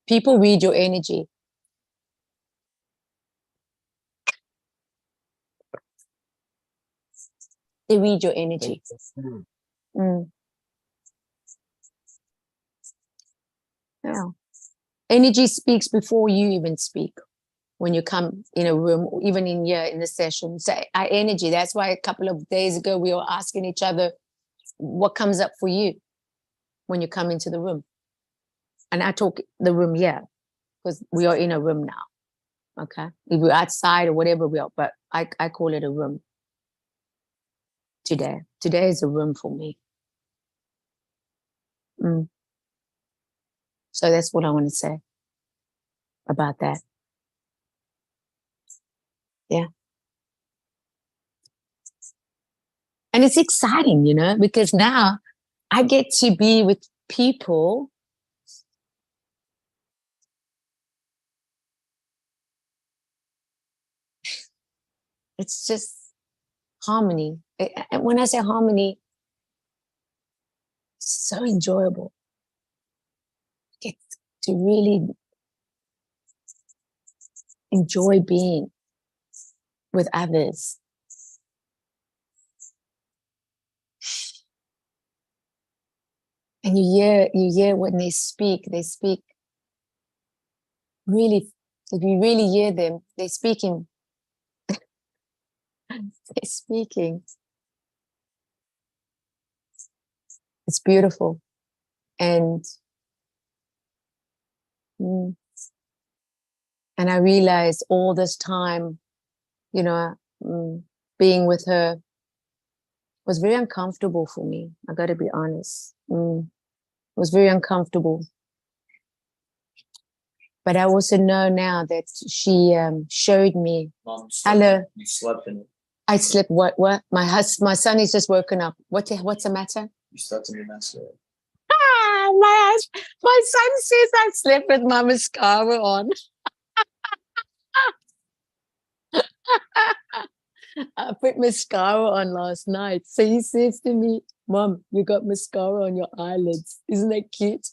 [SPEAKER 3] people read your energy. They read your energy. Yeah. Energy speaks before you even speak. When you come in a room, even in the session, say our energy. That's why a couple of days ago we were asking each other, what comes up for you when you come into the room? And I talk the room here because we are in a room now. Okay, if we're outside or whatever we are, but I call it a room. Today is a room for me. So that's what I want to say about that. Yeah. And it's exciting, you know, because now I get to be with people it's just harmony. And when I say harmony, it's so enjoyable. Get to really enjoy being with others. And you hear when they speak really, if you really hear them, they're speaking. They're speaking. It's beautiful. And I realized all this time, you know, being with her was very uncomfortable for me. I got to be honest. It was very uncomfortable. But I also know now that she showed me.
[SPEAKER 5] Mom,
[SPEAKER 3] Hello.
[SPEAKER 5] You slept in it.
[SPEAKER 3] I slept. What? My son is just woken up. What's the matter?
[SPEAKER 5] You slept in your mascara.
[SPEAKER 3] My son says I slept with my mascara on. I put mascara on last night. So he says to me, Mom, you got mascara on your eyelids. Isn't that cute?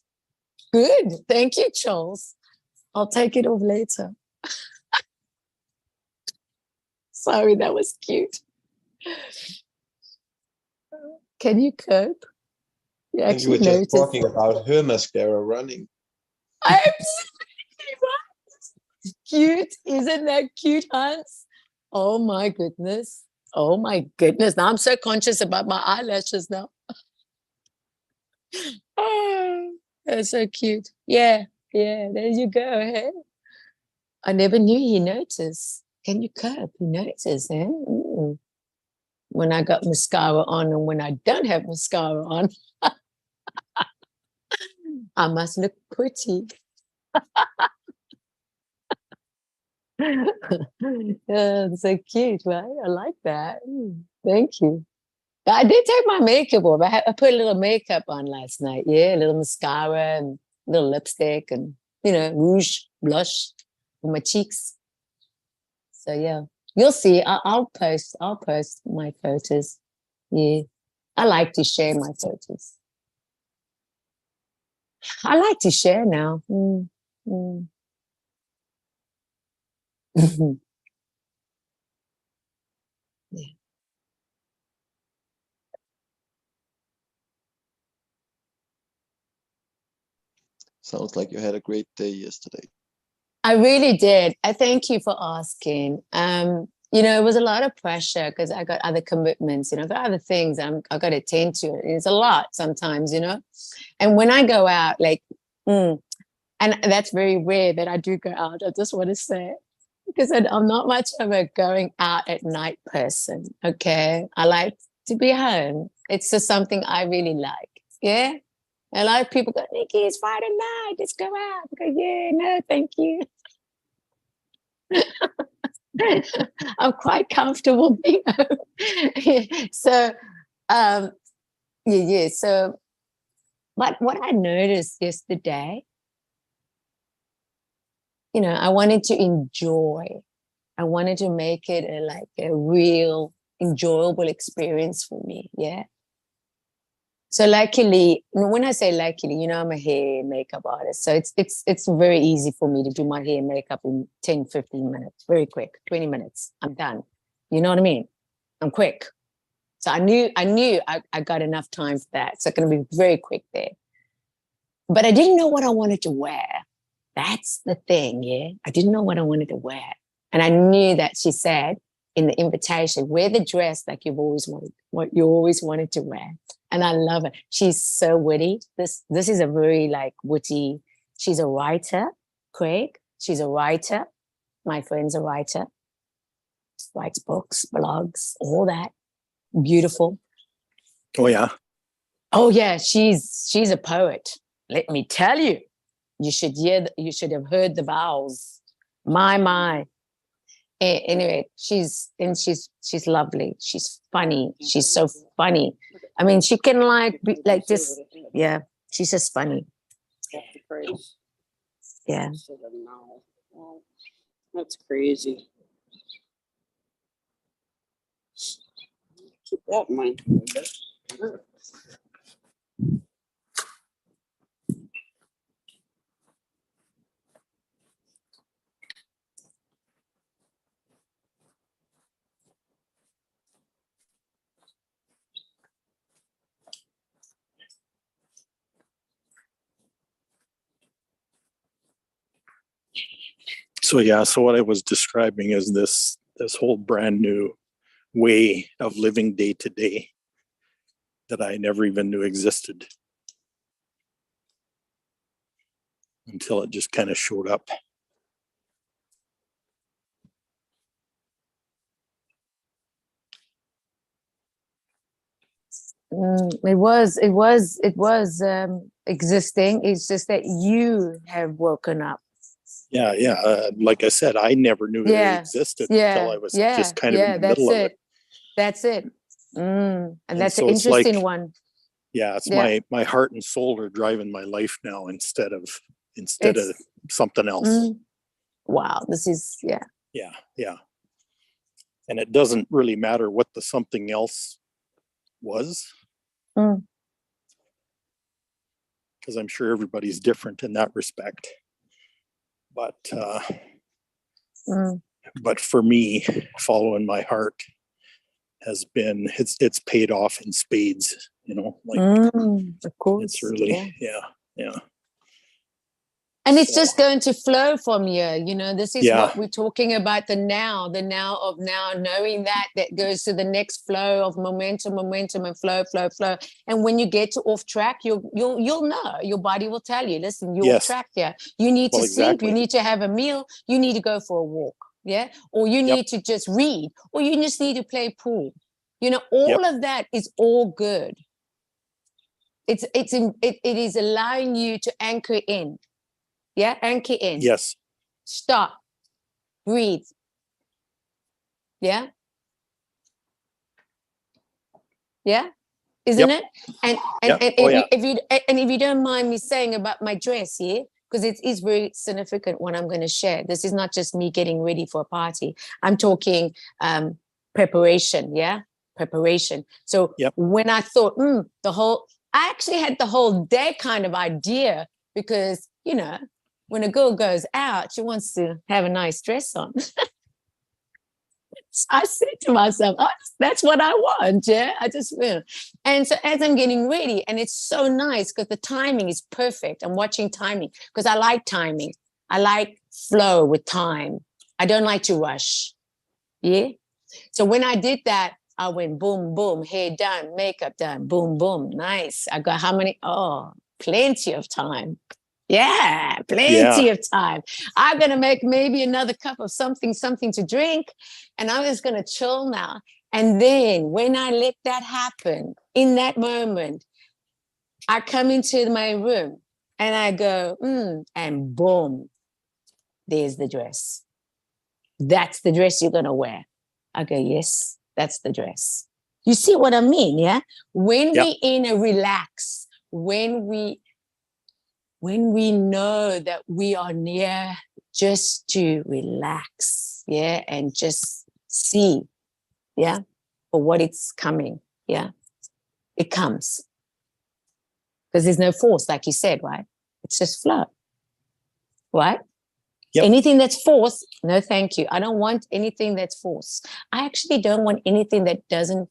[SPEAKER 3] Good. Thank you, Charles. I'll take it off later. Sorry, that was cute. Can you cope? You
[SPEAKER 6] I think you were
[SPEAKER 3] actually
[SPEAKER 6] just
[SPEAKER 3] noticed.
[SPEAKER 6] talking about her mascara running.
[SPEAKER 3] Absolutely right. Cute. Isn't that cute, Hans? Oh my goodness. Oh my goodness. Now I'm so conscious about my eyelashes now. Oh, that's so cute. Yeah, there you go. Hey? I never knew he noticed. Can you cope? He noticed, eh? When I got mascara on and when I don't have mascara on. I must look pretty. It's so cute, right? I like that. Thank you. I did take my makeup off. I put a little makeup on last night. Yeah, a little mascara and a little lipstick and rouge, blush on my cheeks. So yeah, you'll see. I'll post my photos. Yeah, I like to share my photos. I like to share now. Yeah.
[SPEAKER 6] Sounds like you had a great day yesterday.
[SPEAKER 3] I really did. I thank you for asking. It was a lot of pressure because I got other commitments, I got other things I got to attend to. It's a lot sometimes, And when I go out, and that's very rare that I do go out, I just want to say, because I'm not much of a going out at night person, okay? I like to be home. It's just something I really like, yeah? A lot of people go, Nikki, it's Friday night, let's go out. I go, yeah, no, thank you. I'm quite comfortable being home. So, yeah. So, but what I noticed yesterday, I wanted to enjoy. I wanted to make it a real enjoyable experience for me. Yeah. So luckily, when I say luckily, I'm a hair and makeup artist. So it's very easy for me to do my hair and makeup in 10, 15 minutes, very quick, 20 minutes. I'm done. You know what I mean? I'm quick. So I knew I got enough time for that. So it's going to be very quick there. But I didn't know what I wanted to wear. That's the thing, yeah. I didn't know what I wanted to wear. And I knew that she said in the invitation, wear the dress like you've always wanted, what you always wanted to wear. And I love it. She's so witty. This is a very witty. She's a writer, Craig. She's a writer. My friend's a writer. Writes books, blogs, all that. Beautiful.
[SPEAKER 2] Oh yeah.
[SPEAKER 3] Oh yeah, she's a poet. Let me tell you. You should have heard the vowels. My. Anyway, she's lovely. She's funny. She's so funny. I mean, she can be just, yeah, she's just funny. Yeah.
[SPEAKER 4] Wow, that's crazy. Keep that in mind.
[SPEAKER 2] So yeah, so what I was describing is this whole brand new way of living day to day that I never even knew existed until it just kind of showed up.
[SPEAKER 3] It was existing. It's just that you have woken up.
[SPEAKER 2] Yeah. Like I said, I never knew it existed until I was just kind of in the middle of it.
[SPEAKER 3] That's it. And that's
[SPEAKER 2] so
[SPEAKER 3] an
[SPEAKER 2] it's like,
[SPEAKER 3] interesting one.
[SPEAKER 2] Yeah, it's my heart and soul are driving my life now instead of something else.
[SPEAKER 3] Wow, this is
[SPEAKER 2] Yeah. And it doesn't really matter what the something else was. Because I'm sure everybody's different in that respect. But for me, following my heart has been it's paid off in spades,
[SPEAKER 3] of course.
[SPEAKER 2] It's really yeah.
[SPEAKER 3] And it's just going to flow from here. This is
[SPEAKER 2] Yeah.
[SPEAKER 3] what we're talking about, the now of now, knowing that goes to the next flow of momentum and flow. And when you get to off track, you'll know, your body will tell you, listen, you're off track here. You need to sleep,
[SPEAKER 2] exactly.
[SPEAKER 3] you need to have a meal, you need to go for a walk. Yeah. Or you need to just read, or you just need to play pool. All of that is all good. It is allowing you to anchor in. Yeah, anchor in.
[SPEAKER 2] Yes.
[SPEAKER 3] Stop. Breathe. Yeah. Yeah. Isn't it? And if you don't mind me saying about my dress here, because it is very significant what I'm going to share. This is not just me getting ready for a party. I'm talking preparation, yeah? Preparation. So
[SPEAKER 2] Yep.
[SPEAKER 3] when I thought, I actually had the whole day kind of idea because, you know, when a girl goes out, she wants to have a nice dress on. So I said to myself, oh, that's what I want. Yeah. I just will. And so as I'm getting ready, and it's so nice because the timing is perfect. I'm watching timing because I like timing. I like flow with time. I don't like to rush. Yeah. So when I did that, I went boom, boom, hair done, makeup done, boom, boom. Nice. I got how many? Oh, plenty of time. Yeah, plenty of time. I'm going to make maybe another cup of something to drink, and I'm just going to chill now. And then when I let that happen, in that moment, I come into my room and I go, and boom, there's the dress. That's the dress you're going to wear. I go, yes, that's the dress. You see what I mean? Yeah. When we in a relax, when we know that we are near just to relax, yeah, and just see, yeah, for what it's coming, yeah, it comes. Because there's no force, like you said, right? It's just flow, right?
[SPEAKER 2] Yep.
[SPEAKER 3] Anything that's forced, no, thank you. I don't want anything that's forced. I actually don't want anything that doesn't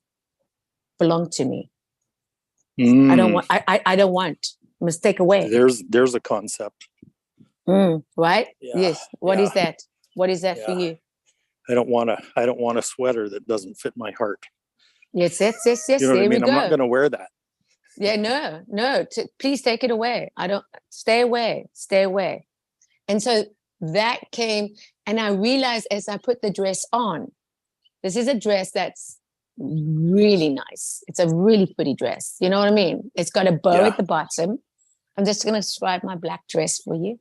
[SPEAKER 3] belong to me. I don't want, I don't want. Must take away.
[SPEAKER 2] There's a concept.
[SPEAKER 3] Right?
[SPEAKER 2] Yeah,
[SPEAKER 3] Yes. What is that? What is that for you?
[SPEAKER 2] I don't want a sweater that doesn't fit my heart.
[SPEAKER 3] Yes.
[SPEAKER 2] You know what I
[SPEAKER 3] There we
[SPEAKER 2] mean?
[SPEAKER 3] go.
[SPEAKER 2] I'm not going to wear that.
[SPEAKER 3] Yeah, no. Please take it away. I don't, stay away. And so that came, and I realized as I put the dress on, this is a dress that's really nice. It's a really pretty dress. You know what I mean? It's got a bow at the bottom. I'm just going to describe my black dress for you.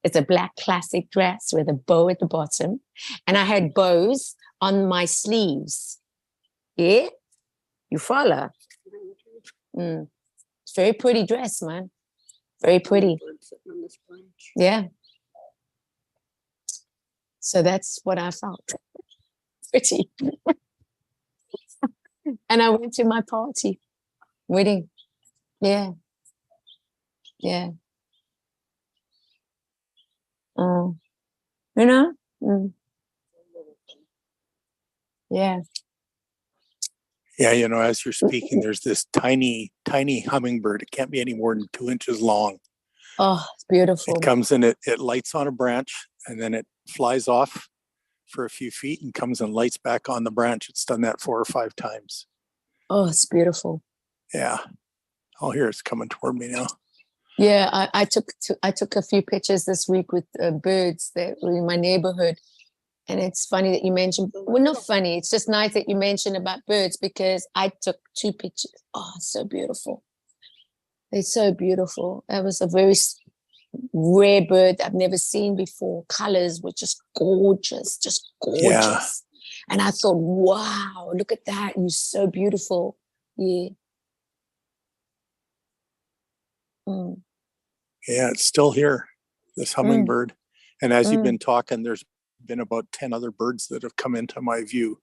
[SPEAKER 3] It's a black classic dress with a bow at the bottom. And I had bows on my sleeves. Yeah? You follow? It's very pretty dress, man. Very pretty. Yeah. So that's what I felt. Pretty. And I went to my party. Wedding. Yeah. Yeah. You know? Yeah.
[SPEAKER 2] Yeah, you know, as you're speaking, there's this tiny hummingbird. It can't be any more than 2 inches long.
[SPEAKER 3] Oh, it's beautiful.
[SPEAKER 2] It comes in, it lights on a branch, and then it flies off for a few feet and comes and lights back on the branch. It's done that 4 or 5 times.
[SPEAKER 3] Oh, it's beautiful.
[SPEAKER 2] Yeah. Oh, here it's coming toward me now.
[SPEAKER 3] Yeah, I took a few pictures this week with birds that were in my neighborhood. And it's funny that you mentioned, well, not funny. It's just nice that you mentioned about birds because I took 2 pictures. Oh, it's so beautiful. It's so beautiful. That was a very rare bird I've never seen before. Colors were just gorgeous.
[SPEAKER 2] Yeah.
[SPEAKER 3] And I thought, wow, look at that. You're so beautiful. Yeah.
[SPEAKER 2] Yeah, it's still here, this hummingbird. And as you've been talking, there's been about 10 other birds that have come into my view.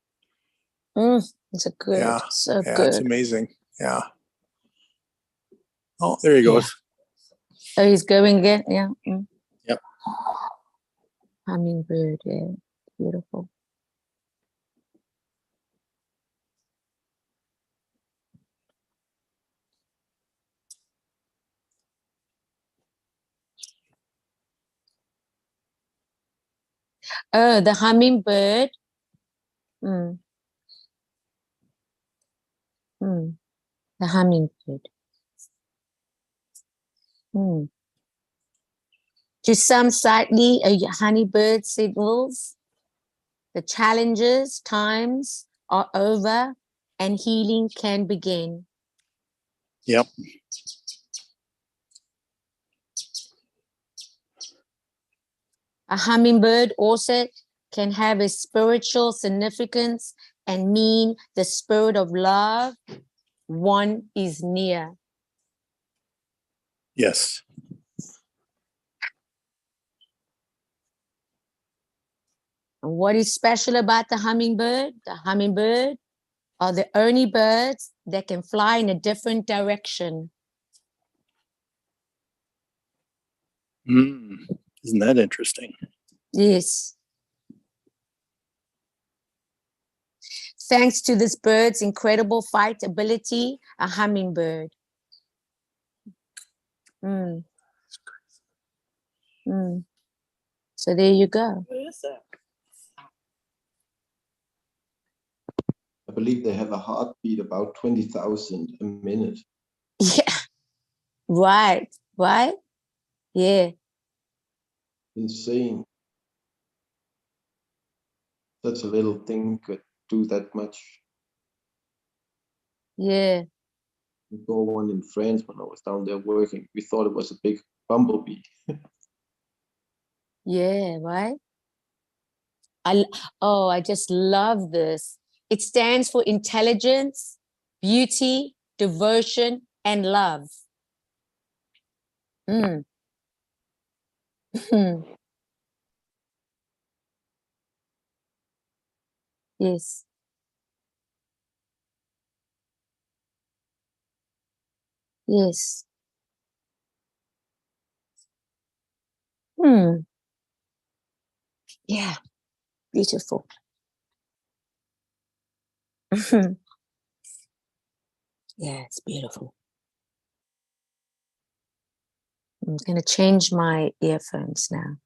[SPEAKER 3] It's a good.
[SPEAKER 2] Yeah.
[SPEAKER 3] So
[SPEAKER 2] Yeah,
[SPEAKER 3] good.
[SPEAKER 2] it's amazing. Yeah. Oh, there he goes.
[SPEAKER 3] Oh, he's going again. Yeah.
[SPEAKER 2] Yep.
[SPEAKER 3] Hummingbird. Yeah. Beautiful. Oh, the hummingbird. The hummingbird. To some slightly, a honeybird signals the challenges, times are over, and healing can begin.
[SPEAKER 2] Yep.
[SPEAKER 3] A hummingbird also can have a spiritual significance and mean the spirit of love. One is near.
[SPEAKER 2] Yes.
[SPEAKER 3] And what is special about the hummingbird? The hummingbird are the only birds that can fly in a different direction.
[SPEAKER 2] Isn't that interesting?
[SPEAKER 3] Yes. Thanks to this bird's incredible flight ability, a hummingbird. Mm. Mm. So there you go.
[SPEAKER 4] What is that?
[SPEAKER 6] I believe they have a heartbeat about 20,000 a minute.
[SPEAKER 3] Yeah. Right. Right. Yeah.
[SPEAKER 6] Insane. Such a little thing could do that much.
[SPEAKER 3] Yeah.
[SPEAKER 6] We saw one in France when I was down there working. We thought it was a big bumblebee.
[SPEAKER 3] Yeah. Right. I just love this. It stands for intelligence, beauty, devotion, and love. Mm. Yes. Yes. Hmm. Yeah. Beautiful. Yeah, it's beautiful. I'm going to change my earphones now.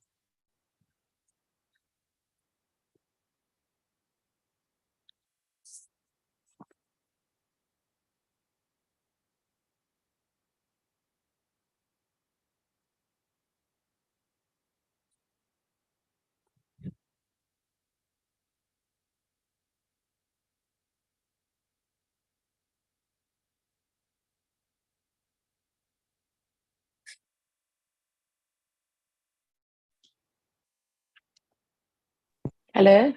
[SPEAKER 3] Hello?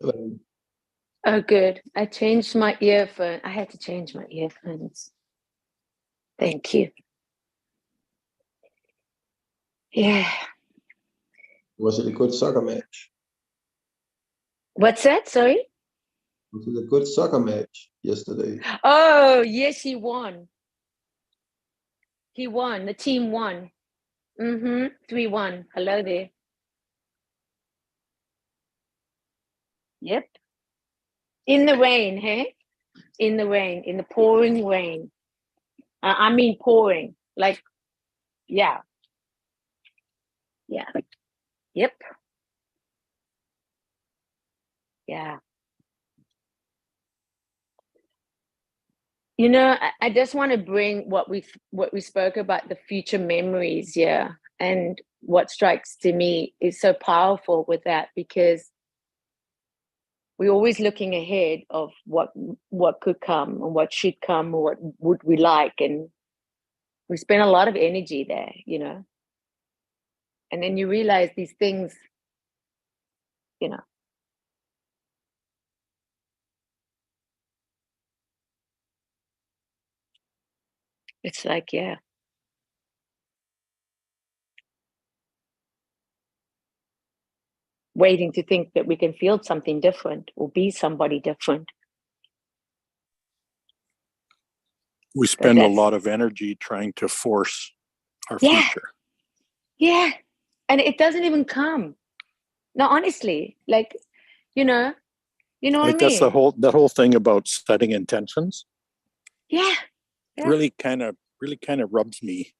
[SPEAKER 6] Um,
[SPEAKER 3] Oh, good. I changed my earphone. I had to change my earphones. Thank you. Yeah.
[SPEAKER 6] Was it a good soccer match?
[SPEAKER 3] What's that? Sorry?
[SPEAKER 6] Was it a good soccer match yesterday?
[SPEAKER 3] Oh, yes, he won. He won. The team won. 3-1. Hello there. Yep. In the rain, hey? In the rain, in the pouring rain. I mean pouring. Like, yeah. Yeah. Yep. Yeah. You know, I just want to bring what we spoke about, the future memories, yeah. And what strikes to me is so powerful with that, because we're always looking ahead of what could come and what should come or what would we like, and we spend a lot of energy there, you know. And then you realize these things, you know, it's like, yeah, waiting to think that we can feel something different or be somebody different.
[SPEAKER 2] We
[SPEAKER 3] So
[SPEAKER 2] spend a
[SPEAKER 3] that's,
[SPEAKER 2] lot of energy trying to force our
[SPEAKER 3] yeah,
[SPEAKER 2] future.
[SPEAKER 3] yeah. And it doesn't even come. No, honestly, like, you know, what I
[SPEAKER 2] Like that's
[SPEAKER 3] mean?
[SPEAKER 2] that whole thing about setting intentions
[SPEAKER 3] Yeah. Yeah.
[SPEAKER 2] really kind of rubs me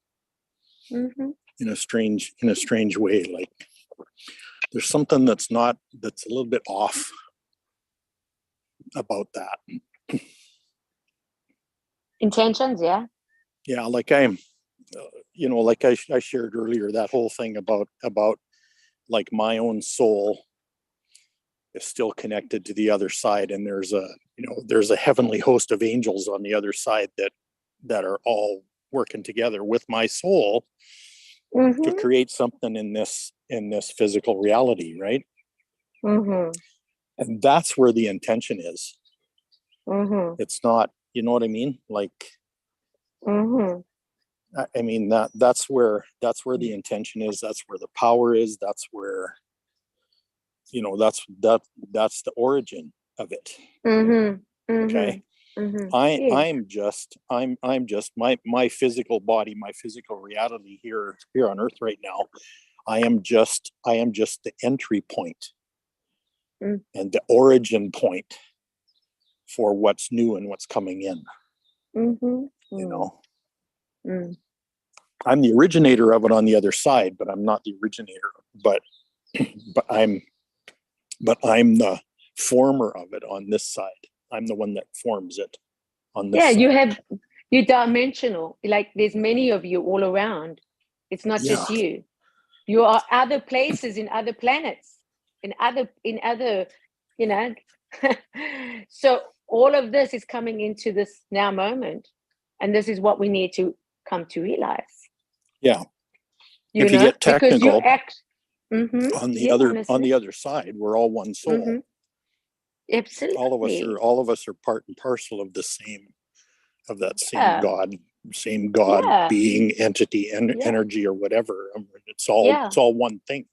[SPEAKER 2] in a strange way. Like there's something that's a little bit off about that.
[SPEAKER 3] Intentions, yeah.
[SPEAKER 2] Yeah, like like I shared earlier, that whole thing about like my own soul is still connected to the other side, and there's a heavenly host of angels on the other side that are all working together with my soul to create something in this physical reality, right? And that's where the intention is. It's not, you know what I mean? Like I mean that's where the intention is. That's where the power is. That's where you know, that's the origin of it. Okay. I'm just my physical body, my physical reality here on earth right now. I am just the entry point and the origin point for what's new and what's coming in. You know, I'm the originator of it on the other side, but I'm not the originator. But I'm the former of it on this side. I'm the one that forms it on this side.
[SPEAKER 3] You're dimensional. Like there's many of you all around. It's not just you. You are other places in other planets, in other, you know. So all of this is coming into this now moment, and this is what we need to come to realize.
[SPEAKER 2] Yeah.
[SPEAKER 3] You
[SPEAKER 2] if
[SPEAKER 3] know,
[SPEAKER 2] you get
[SPEAKER 3] because
[SPEAKER 2] technical,
[SPEAKER 3] you act
[SPEAKER 2] on the other side, we're all one soul.
[SPEAKER 3] Absolutely.
[SPEAKER 2] All of us are part and parcel of the same, of that same God, being, entity, and energy, or whatever. It's all one thing.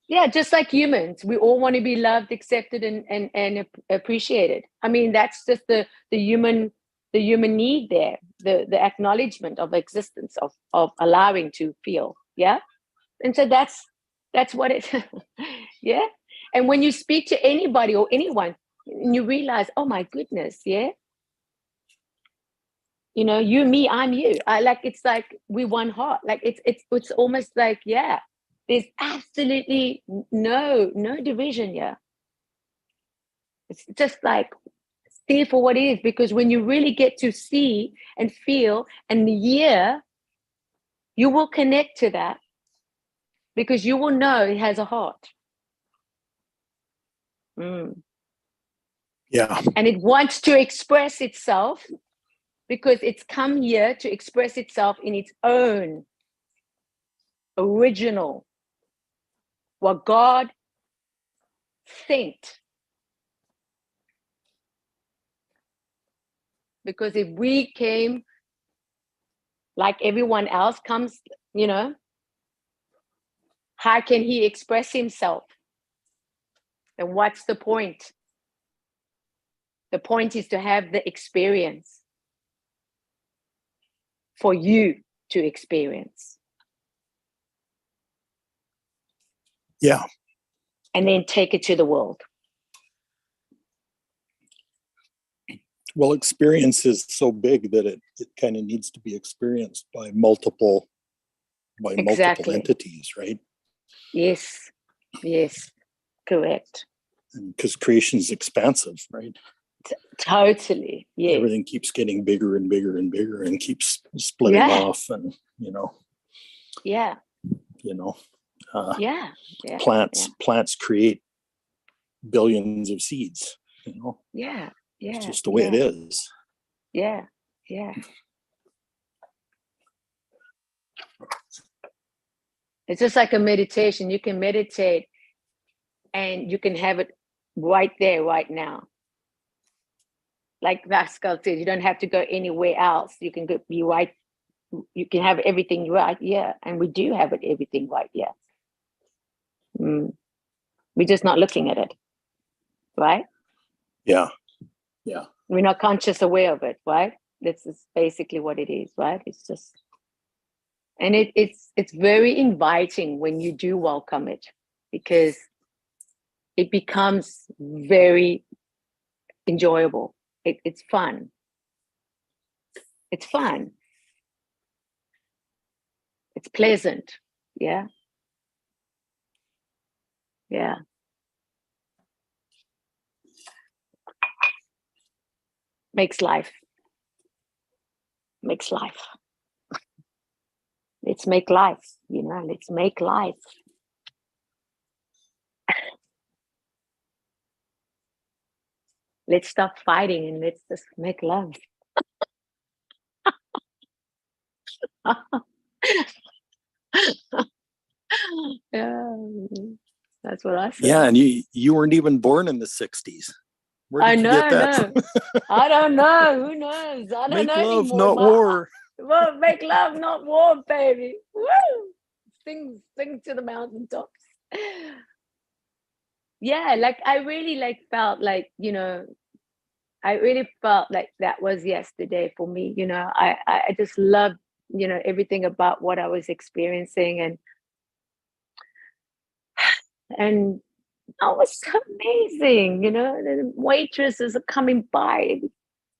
[SPEAKER 3] Yeah, just like humans, we all want to be loved, accepted, and appreciated. I mean, that's just the human need there, the acknowledgement of existence, of allowing to feel. Yeah. And so that's what it yeah. And when you speak to anybody or anyone, you realize, oh my goodness, yeah. You know, you, me, I'm you. It's like we one heart. Like it's almost like, yeah, there's absolutely no division here. It's just like see for what it is, because when you really get to see and feel and hear, you will connect to that, because you will know it has a heart.
[SPEAKER 2] Yeah.
[SPEAKER 3] And it wants to express itself, because it's come here to express itself in its own original, what God sent. Because if we came like everyone else comes, you know, how can he express himself? And what's the point? The point is to have the experience for you to experience.
[SPEAKER 2] Yeah.
[SPEAKER 3] And then take it to the world.
[SPEAKER 2] Well, experience is so big that it kind of needs to be experienced by multiple entities, right?
[SPEAKER 3] Yes. Correct.
[SPEAKER 2] Because creation is expansive, right?
[SPEAKER 3] Totally. Yeah.
[SPEAKER 2] Everything keeps getting bigger and bigger and bigger, and keeps splitting off, and plants create billions of seeds. It's just the way it is.
[SPEAKER 3] Yeah. It's just like a meditation. You can meditate and you can have it right there, right now. Like Pascal said, you don't have to go anywhere else. You can be right. You can have everything right. Yeah. And we do have everything right. Yeah. We're just not looking at it. Right?
[SPEAKER 2] Yeah.
[SPEAKER 3] We're not conscious aware of it. Right? This is basically what it is. Right? It's just, and it's very inviting when you do welcome it, because it becomes very enjoyable. It's fun. It's fun. It's pleasant. Yeah. Makes life. Let's make life, let's make life. Let's stop fighting and let's just make love. Yeah, that's what I say.
[SPEAKER 2] Yeah, and you weren't even born in the 60s. Where did you get that from?
[SPEAKER 3] I don't know. Who knows? I don't
[SPEAKER 2] make
[SPEAKER 3] know
[SPEAKER 2] love,
[SPEAKER 3] anymore.
[SPEAKER 2] not war.
[SPEAKER 3] Well, make love, not war, baby. Woo! Sing to the mountaintops. yeah, like I really like felt like, you know, I really felt like that was yesterday for me. You know, I just loved, you know, everything about what I was experiencing, and oh, it was amazing. You know, the waitresses are coming by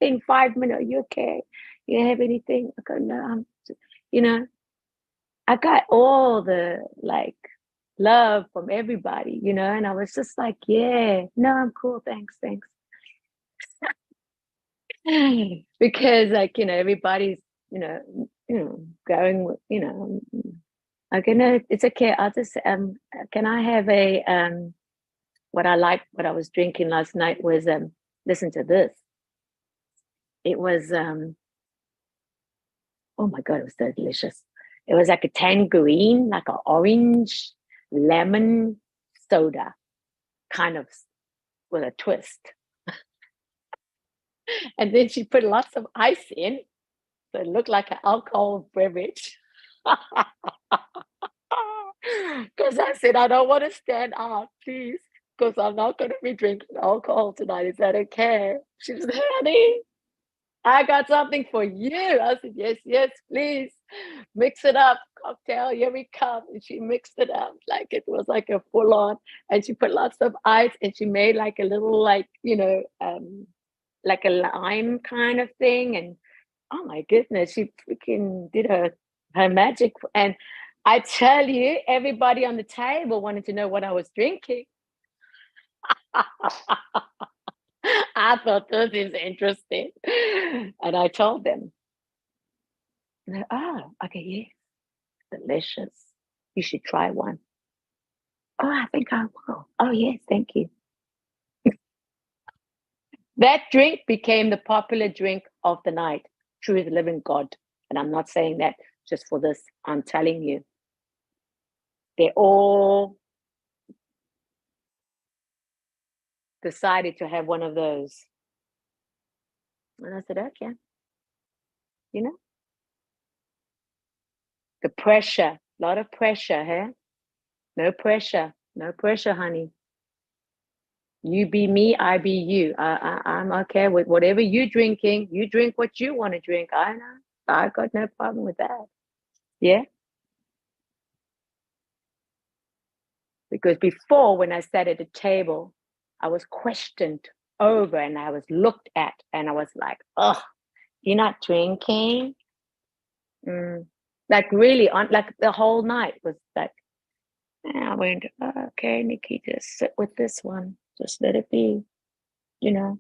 [SPEAKER 3] in 5 minutes. Are you okay? You have anything? I go, no, you know, I got all the like love from everybody, you know, and I was just like, yeah, no, I'm cool. Thanks. Because like, you know, everybody's, going with, okay, no, it's okay. I'll just can I have a what I was drinking last night was listen to this. It was oh my god, it was so delicious. It was like a tangerine, like an orange lemon soda, kind of with a twist. And then she put lots of ice in, so it looked like an alcohol beverage. Because I said, I don't want to stand up, please, because I'm not going to be drinking alcohol tonight. Is that okay? She said, honey, I got something for you. I said, yes, please. Mix it up. Cocktail, here we come. And she mixed it up like it was like a full on. And she put lots of ice and she made like a little, like, like a lime kind of thing. And oh my goodness, she freaking did her magic. And I tell you, everybody on the table wanted to know what I was drinking. I thought this is interesting. And I told them, oh, okay, yeah, delicious. You should try one. Oh, I think I will. Oh, yes, thank you. That drink became the popular drink of the night. True is the living God. And I'm not saying that just for this. I'm telling you, they all decided to have one of those. And I said, okay, you know, the pressure, a lot of pressure, huh? No pressure, honey. You be me, I be you. I'm okay with whatever you drinking. You drink what you want to drink. I know. I got no problem with that. Yeah. Because before, when I sat at the table, I was questioned over and I was looked at and I was like, oh, you're not drinking? Like really, on like the whole night was like, I went, oh, okay, Nikki, just sit with this one. Just let it be, you know.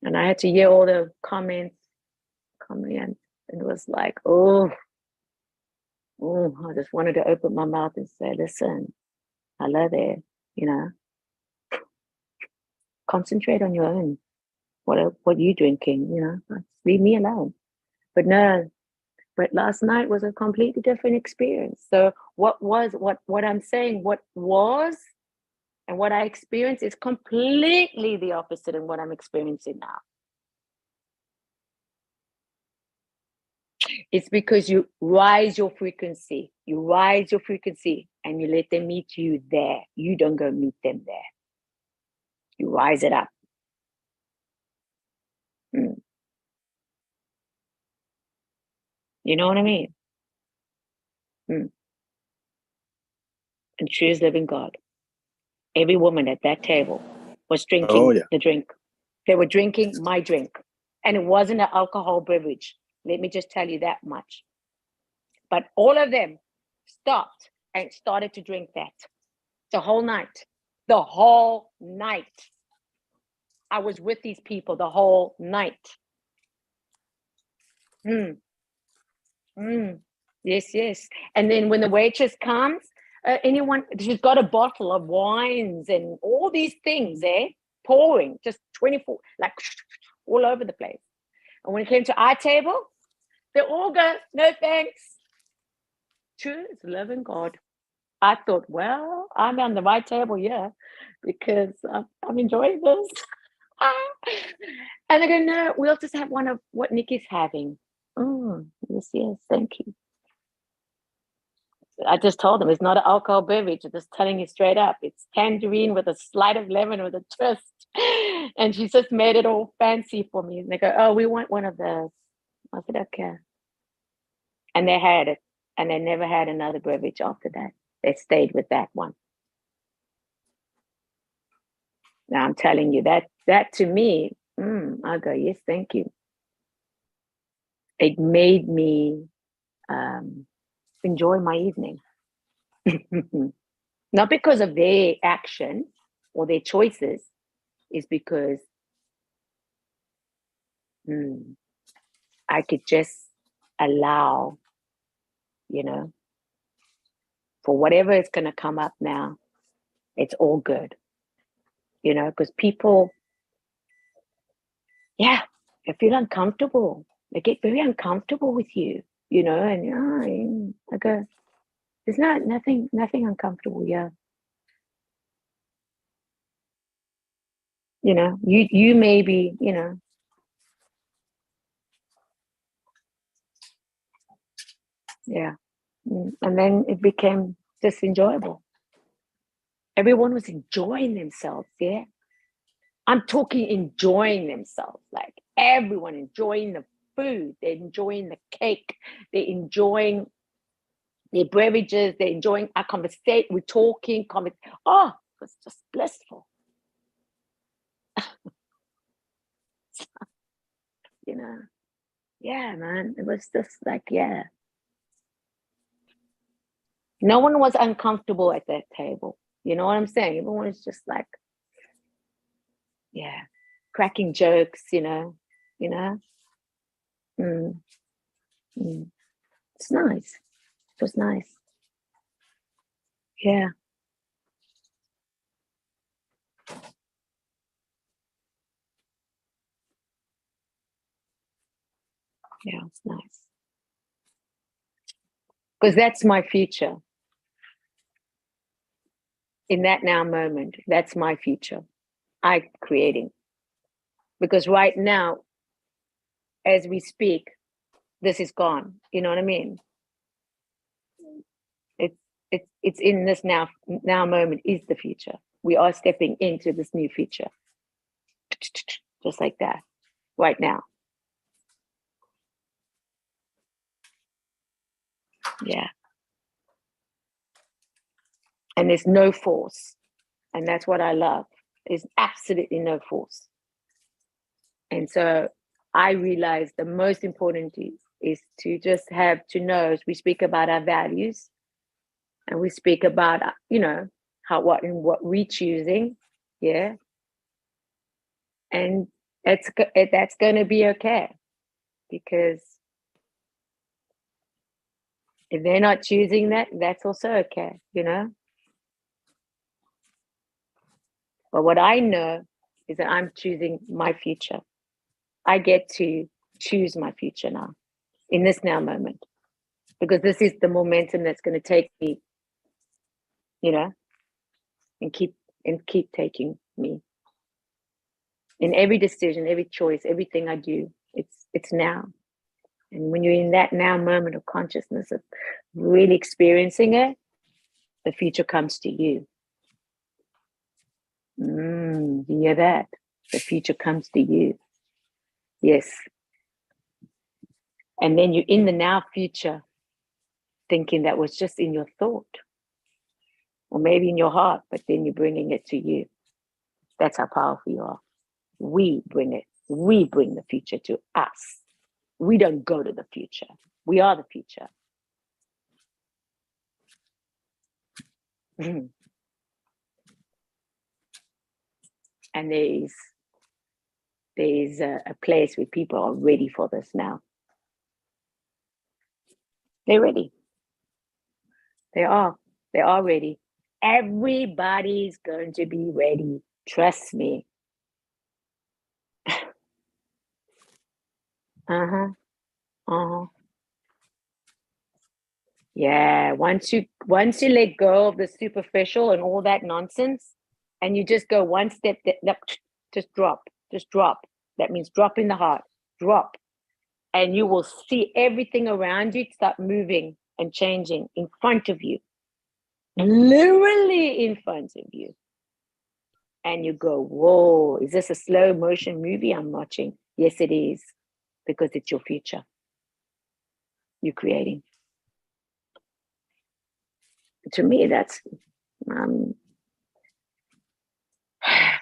[SPEAKER 3] And I had to hear all the comments, and it was like, oh, I just wanted to open my mouth and say, listen, hello there, you know, concentrate on your own. What you drinking, you know, leave me alone. But no, but last night was a completely different experience. So what I'm saying, what was and what I experienced is completely the opposite of what I'm experiencing now. It's because you rise your frequency. You rise your frequency and you let them meet you there. You don't go meet them there. You rise it up. You know what I mean? And choose living God. Every woman at that table was drinking the drink. They were drinking my drink. And it wasn't an alcohol beverage. Let me just tell you that much. But all of them stopped and started to drink that. The whole night. The whole night. I was with these people the whole night. Yes. And then when the waitress comes, she's got a bottle of wines and all these things pouring, just 24, like all over the place. And when it came to our table, they all go, no thanks. True, it's living God. I thought, well, I'm on the right table, yeah, because I'm enjoying this. And I go, no, we'll just have one of what Nikki's having. Oh, yes, thank you. I just told them it's not an alcohol beverage. I'm just telling you straight up. It's tangerine with a slight of lemon with a twist. And she just made it all fancy for me. And they go, oh, we want one of those. I said, okay. And they had it. And they never had another beverage after that. They stayed with that one. Now I'm telling you that to me, I go, yes, thank you. It made me enjoy my evening. Not because of their action or their choices, is because I could just allow, for whatever is going to come up now, it's all good, because people, they feel uncomfortable. They get very uncomfortable with you, and I go, there's nothing uncomfortable here. You may be, yeah. And then it became just enjoyable. Everyone was enjoying themselves, yeah. I'm talking enjoying themselves, like everyone enjoying the food, they're enjoying the cake, they're enjoying their beverages, they're enjoying our conversation, we're talking, it was just blissful. Yeah, man, it was just like, yeah. No one was uncomfortable at that table. You know what I'm saying? Everyone was just like, yeah, cracking jokes, It's nice. It was nice. Yeah. Yeah, it's nice. Because that's my future. In that now moment, that's my future. I'm creating. Because right now, as we speak, this is gone. You know what I mean? It's in this now moment is the future. We are stepping into this new future. Just like that, right now. Yeah. And there's no force. And that's what I love. There's absolutely no force. And so I realized the most important is to just have to know, as we speak about our values and we speak about, what we're choosing. Yeah. And that's going to be okay, because if they're not choosing that, that's also okay, But what I know is that I'm choosing my future. I get to choose my future now, in this now moment, because this is the momentum that's going to take me, and keep taking me. In every decision, every choice, everything I do, it's now. And when you're in that now moment of consciousness, of really experiencing it, the future comes to you. You hear that? The future comes to you. Yes. And then you're in the now future, thinking that was just in your thought, or maybe in your heart, but then you're bringing it to you. That's how powerful you are. We bring it. We bring the future to us. We don't go to the future. We are the future. And there's a place where people are ready for this now. They're ready. They are ready. Everybody's going to be ready. Trust me. Yeah, once you let go of the superficial and all that nonsense, and you just go one step, just drop. That means drop in the heart, drop, and you will see everything around you start moving and changing in front of you, literally in front of you. And you go, whoa, is this a slow motion movie I'm watching? Yes, it is, because it's your future. You're creating. To me, that's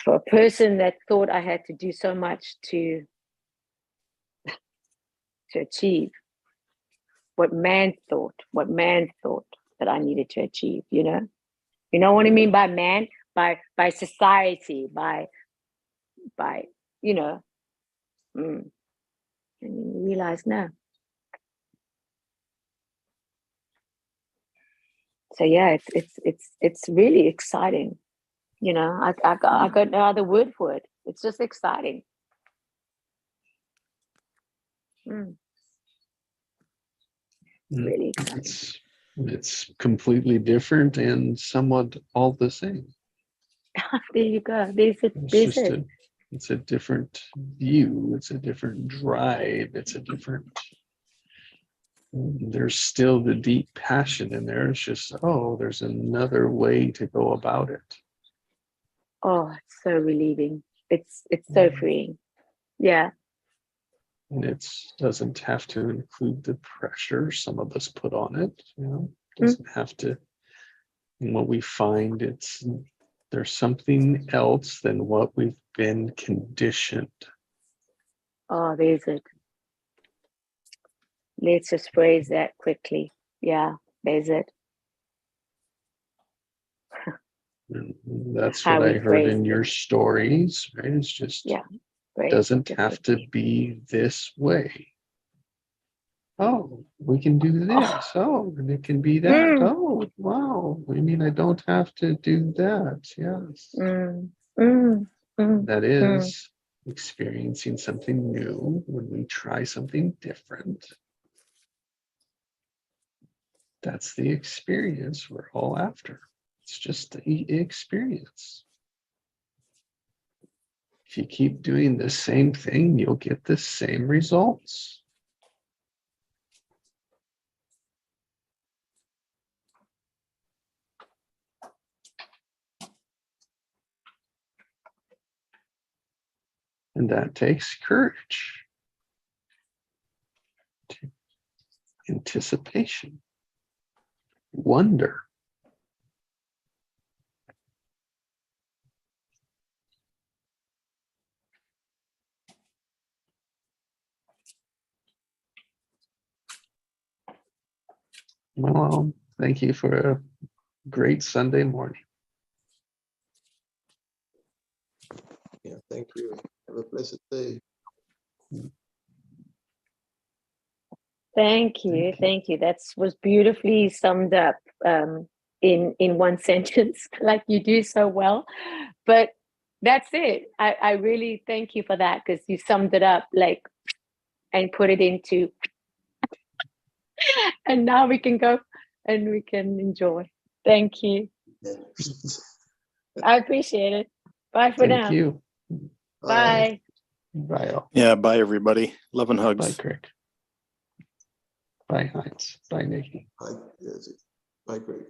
[SPEAKER 3] for a person that thought I had to do so much to achieve what man thought that I needed to achieve, you know? You know what I mean by man? By society, by you know, and you realize no. So yeah, it's really exciting. You know, I got no other word for it. It's just exciting. Really exciting.
[SPEAKER 1] It's completely different and somewhat all the same.
[SPEAKER 3] There you go. There's it.
[SPEAKER 1] It's a different view. It's a different drive. It's a different. There's still the deep passion in there. It's just, there's another way to go about it.
[SPEAKER 3] Oh, it's so relieving. It's so freeing. Yeah.
[SPEAKER 1] And it doesn't have to include the pressure some of us put on it. You know, it doesn't have to. And what we find, there's something else than what we've been conditioned.
[SPEAKER 3] Oh, there's it. Let's just phrase that quickly. Yeah, there's it.
[SPEAKER 1] And that's
[SPEAKER 3] How
[SPEAKER 1] what I
[SPEAKER 3] we
[SPEAKER 1] heard
[SPEAKER 3] phrase
[SPEAKER 1] in your stories, right? It's just, doesn't have to be this way. Oh, we can do this. Oh, and it can be that. Oh, wow. I mean, I don't have to do that. Yes. That is experiencing something new when we try something different. That's the experience we're all after. It's just the experience. If you keep doing the same thing, you'll get the same results. And that takes courage, anticipation, wonder. Well, thank you for a great Sunday morning.
[SPEAKER 6] Yeah, thank you. Have a blessed day.
[SPEAKER 3] Thank you. That was beautifully summed up in one sentence, like you do so well. But that's it. I really thank you for that, because you summed it up and put it into, and now we can go and we can enjoy. Thank you. I appreciate it. Bye for now.
[SPEAKER 1] Thank you.
[SPEAKER 3] Bye.
[SPEAKER 1] Bye all.
[SPEAKER 2] Yeah, bye everybody. Love and hugs.
[SPEAKER 1] Bye, Craig. Bye, Heinz. Bye, Nikki.
[SPEAKER 6] Bye, Greg.